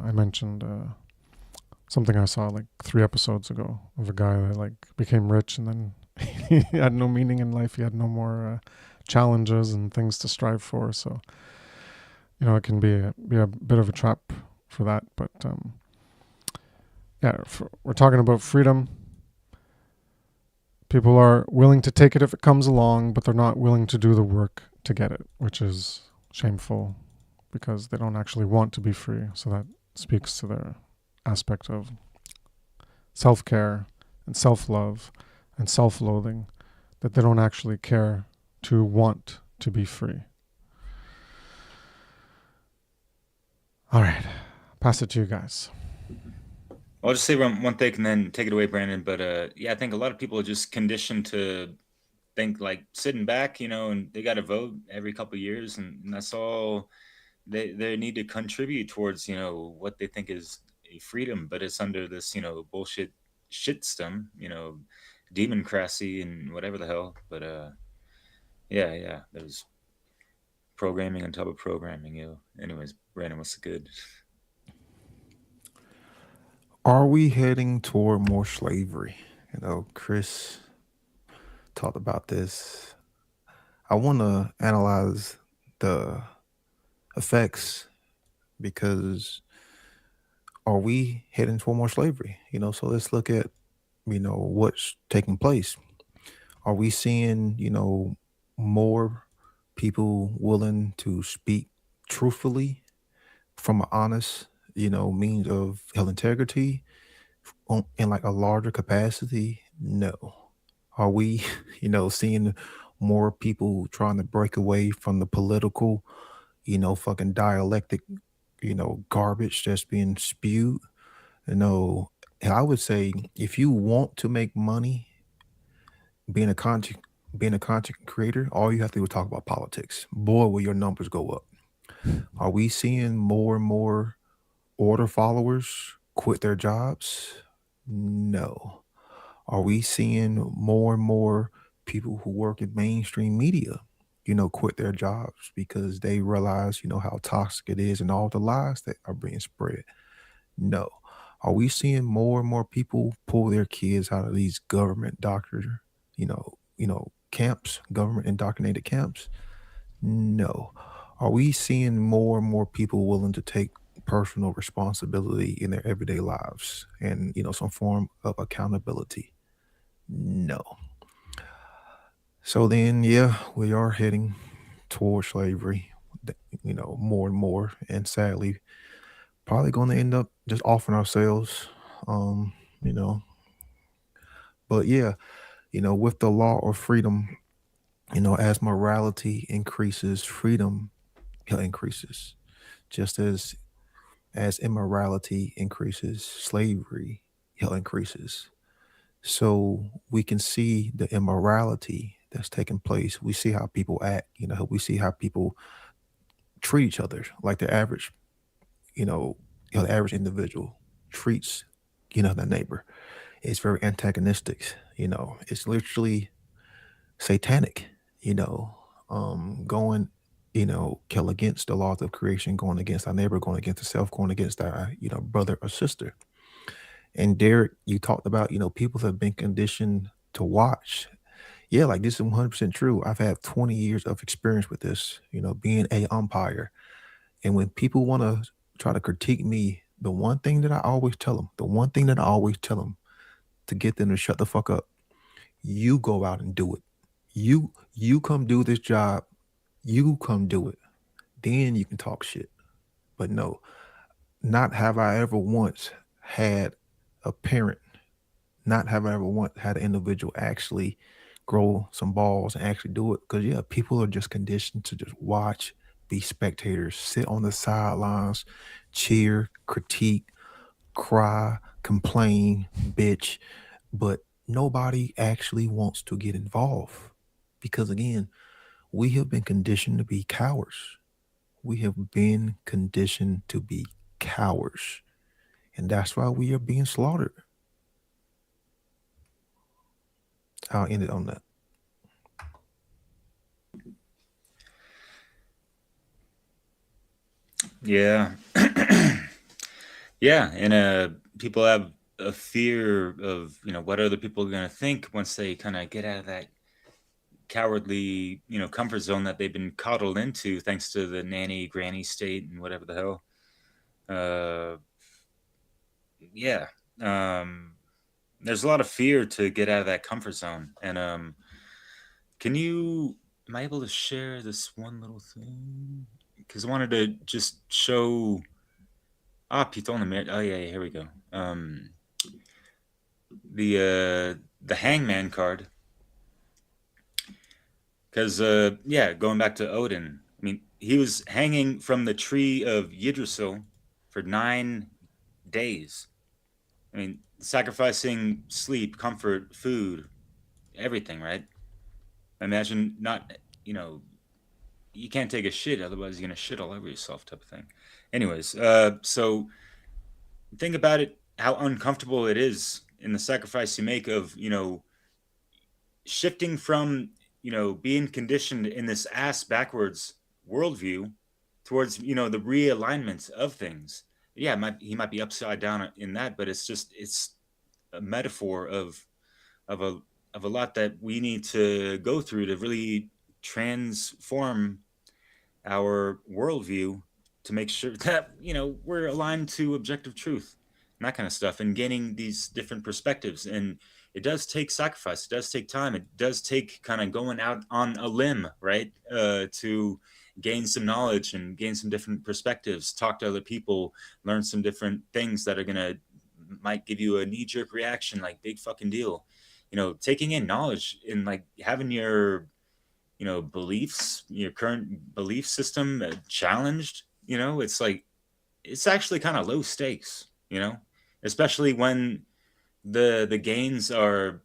something I saw like 3 episodes ago of a guy that like became rich and then he had no meaning in life. He had no more challenges and things to strive for. So, it can be a bit of a trap for that. But we're talking about freedom. People are willing to take it if it comes along, but they're not willing to do the work to get it, which is shameful because they don't actually want to be free. So that speaks to their aspect of self-care and self-love and self-loathing, that they don't actually care to want to be free. All right, pass it to you guys. I'll just say one thing and then take it away, Brandon. But I think a lot of people are just conditioned to think like sitting back, and they got to vote every couple of years, and that's all they need to contribute towards, what they think is a freedom. But it's under this, bullshit shitstem, democracy and whatever the hell. But there's programming on top of programming. Anyways, Brandon, what's good? Are we heading toward more slavery? Kris talked about this. I want to analyze the effects, because are we heading toward more slavery? So let's look at, what's taking place. Are we seeing, more people willing to speak truthfully from an honest, means of health integrity in like a larger capacity? No. Are we, seeing more people trying to break away from the political, fucking dialectic, garbage that's being spewed? And I would say if you want to make money, being a content being a content creator, all you have to do is talk about politics. Boy, will your numbers go up. Are we seeing more and more order followers quit their jobs? No. Are we seeing more and more people who work in mainstream media, quit their jobs because they realize, how toxic it is and all the lies that are being spread? No. Are we seeing more and more people pull their kids out of these government doctor, camps, government indoctrinated camps? No. Are we seeing more and more people willing to take personal responsibility in their everyday lives and, some form of accountability? No. So then, yeah, we are heading towards slavery, more and more. And sadly, probably going to end up just offering ourselves, um, you know. But yeah, with the law of freedom, as morality increases, freedom increases. Just as immorality increases, slavery increases. So we can see the immorality that's taking place. We see how people act, we see how people treat each other, like you know, the average individual treats, their neighbor. It's very antagonistic, it's literally satanic, going, kill against the laws of creation, going against our neighbor, going against the self, going against our, brother or sister. And Derek, you talked about, people have been conditioned to watch. Yeah, like this is 100% true. I've had 20 years of experience with this, being a umpire. And when people want to try to critique me, the one thing that I always tell them, to get them to shut the fuck up, you go out and do it. You come do this job, you come do it. Then you can talk shit. But no, not have I ever once had a parent, not have I ever once had an individual actually grow some balls and actually do it. Because yeah, people are just conditioned to just watch, be spectators, sit on the sidelines, cheer, critique, cry, complain, bitch, but nobody actually wants to get involved. Because again, we have been conditioned to be cowards. We have been conditioned to be cowards. And that's why we are being slaughtered. I'll end it on that. Yeah. Yeah. And people have a fear of, what other people are going to think once they kind of get out of that cowardly, comfort zone that they've been coddled into thanks to the nanny granny state and whatever the hell. Yeah. There's a lot of fear to get out of that comfort zone. And am I able to share this one little thing? Because I wanted to just show. Ah, Python the Mer. Oh yeah, here we go. The Hangman card. Because yeah, going back to Odin. I mean, he was hanging from the tree of Yggdrasil for 9 days. I mean, sacrificing sleep, comfort, food, everything, right? Imagine not, you can't take a shit, otherwise you're gonna shit all over yourself, type of thing. Anyways, so think about it, how uncomfortable it is in the sacrifice you make of, shifting from, being conditioned in this ass backwards worldview towards, the realignment of things. Yeah, he might be upside down in that, but it's a metaphor of a of a lot that we need to go through to really transform our worldview to make sure that we're aligned to objective truth and that kind of stuff, and gaining these different perspectives. And it does take sacrifice, it does take time, it does take kind of going out on a limb, right, to gain some knowledge and gain some different perspectives, talk to other people, learn some different things that are gonna might give you a knee-jerk reaction, like big fucking deal. Taking in knowledge and like having your beliefs, your current belief system challenged. It's like, it's actually kind of low stakes, especially when the gains are,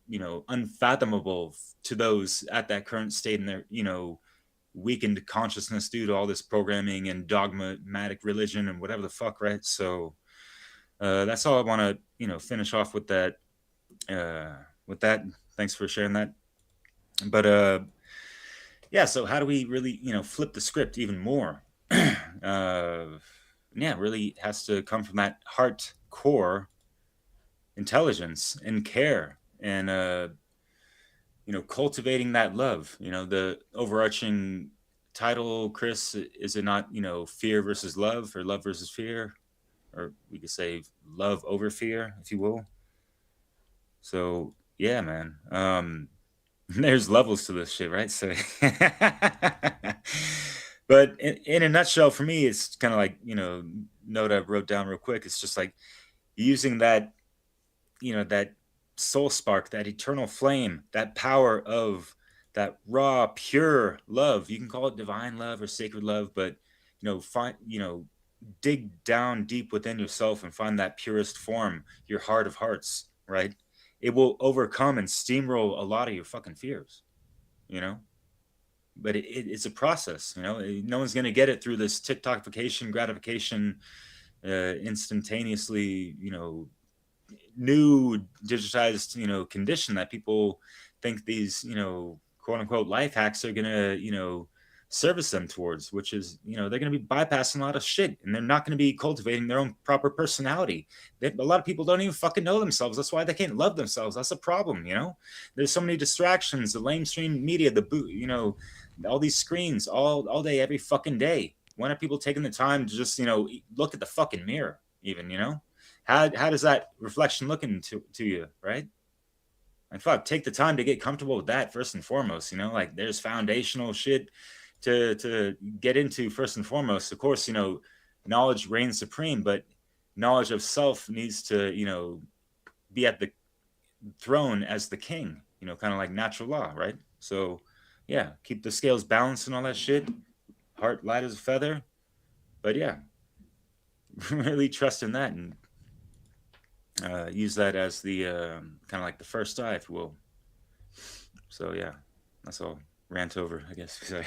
unfathomable to those at that current state in their, weakened consciousness due to all this programming and dogmatic religion and whatever the fuck, right? So that's all I want to, finish off with that. Thanks for sharing that. But yeah, so how do we really, flip the script even more? Yeah, really has to come from that heart core intelligence and care, and cultivating that love. The overarching title, Kris, is it not, fear versus love, or love versus fear, or we could say love over fear, if you will. So yeah, man. There's levels to this shit, right? So but in a nutshell, for me, it's kind of like, note I wrote down real quick. It's just like using that, that soul spark, that eternal flame, that power of that raw, pure love. You can call it divine love or sacred love, but dig down deep within yourself and find that purest form, your heart of hearts, right? It will overcome and steamroll a lot of your fucking fears, but it's a process. No one's going to get it through this TikTokification, gratification, instantaneously, new digitized, condition that people think these, quote unquote life hacks are going to, service them towards, which is, they're going to be bypassing a lot of shit, and they're not going to be cultivating their own proper personality. A lot of people don't even fucking know themselves. That's why they can't love themselves. That's a problem. There's so many distractions, the lamestream media, all these screens all day, every fucking day. When are people taking the time to just, look at the fucking mirror even, how does that reflection look to you, right? And fuck, take the time to get comfortable with that first and foremost. Like there's foundational shit to get into first and foremost. Of course, knowledge reigns supreme, but knowledge of self needs to, be at the throne as the king, kind of like natural law, right? So yeah, keep the scales balanced and all that shit. Heart light as a feather. But yeah, really trust in that, and use that as the kind of like the first eye, if you will. So yeah, that's all. Rant over, I guess. Sorry.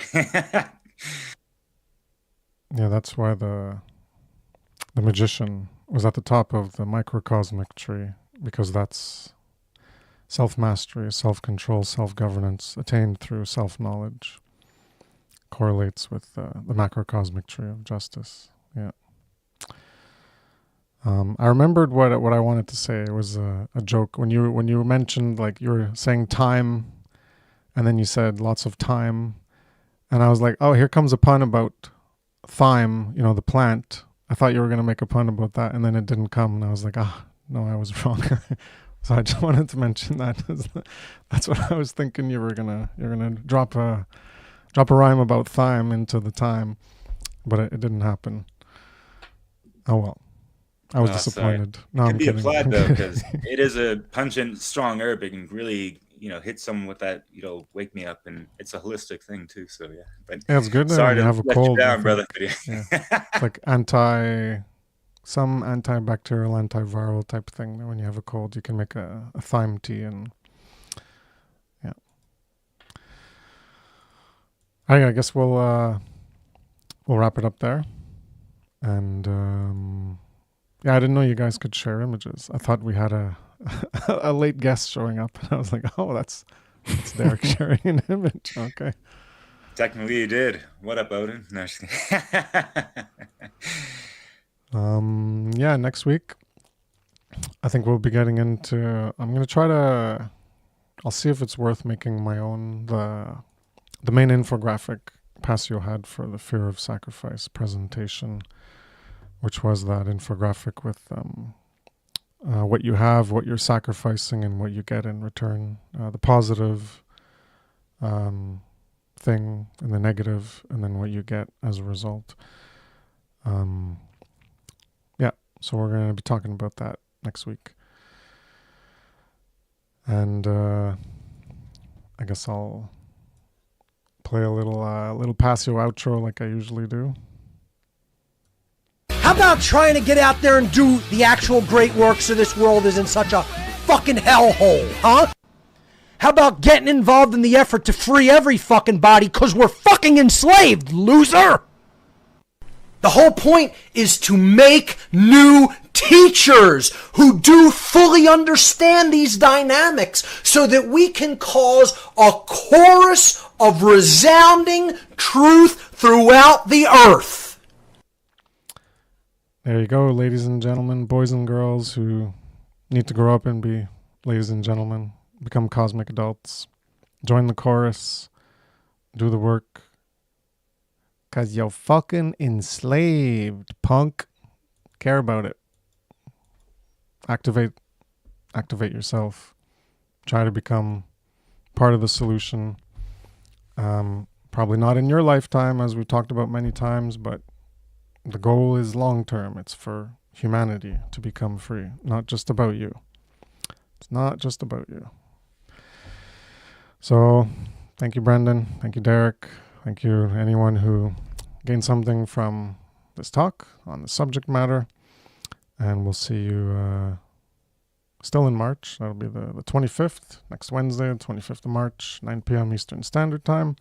Yeah, that's why the magician was at the top of the microcosmic tree, because that's self-mastery, self-control, self-governance attained through self-knowledge correlates with the macrocosmic tree of justice. Yeah. I remembered what I wanted to say. It was a joke when you mentioned, like, you were saying time, and then you said lots of time, and I was like, oh, here comes a pun about thyme, the plant. I thought you were going to make a pun about that, and then it didn't come, and I was like, no, I was wrong. So I just wanted to mention that. That's what I was thinking. You're gonna drop a rhyme about thyme into the time, but it didn't happen. Oh well. I was disappointed. Sorry. No, it I'm can be kidding. applied though, because it is a pungent, strong herb. It can really, hit someone with that, wake me up, and it's a holistic thing too. So yeah, but yeah, it's good. Sorry to have a let cold, you down, brother. Yeah. It's like antibacterial, antiviral type thing. When you have a cold, you can make a thyme tea, and yeah. I guess we'll wrap it up there, and yeah, I didn't know you guys could share images. I thought we had a a late guest showing up, and I was like, oh, that's Derek sharing an image. Okay. Technically, you did. What up, Odin? No, just kidding. Yeah, next week, I think we'll be getting into. I'm gonna try to. I'll see if it's worth making my own. The main infographic Passio had for the fear of sacrifice presentation, which was that infographic with what you have, what you're sacrificing, and what you get in return. The positive thing and the negative, and then what you get as a result. Yeah, so we're going to be talking about that next week. And I guess I'll play a little Passio outro like I usually do. How about trying to get out there and do the actual great work so this world isn't such a fucking hellhole, huh? How about getting involved in the effort to free every fucking body because we're fucking enslaved, loser? The whole point is to make new teachers who do fully understand these dynamics so that we can cause a chorus of resounding truth throughout the earth. There you go, ladies and gentlemen, boys and girls who need to grow up and be ladies and gentlemen, become cosmic adults, join the chorus, do the work, because you're fucking enslaved, punk. Care about it. Activate yourself. Try to become part of the solution. Probably not in your lifetime, as we've talked about many times, but the goal is long term. It's for humanity to become free, not just about you. It's not just about you. So, thank you, Brendan. Thank you, Derek. Thank you, anyone who gained something from this talk on the subject matter. And we'll see you still in March. That'll be the 25th, next Wednesday, the 25th of March, 9 p.m. Eastern Standard Time.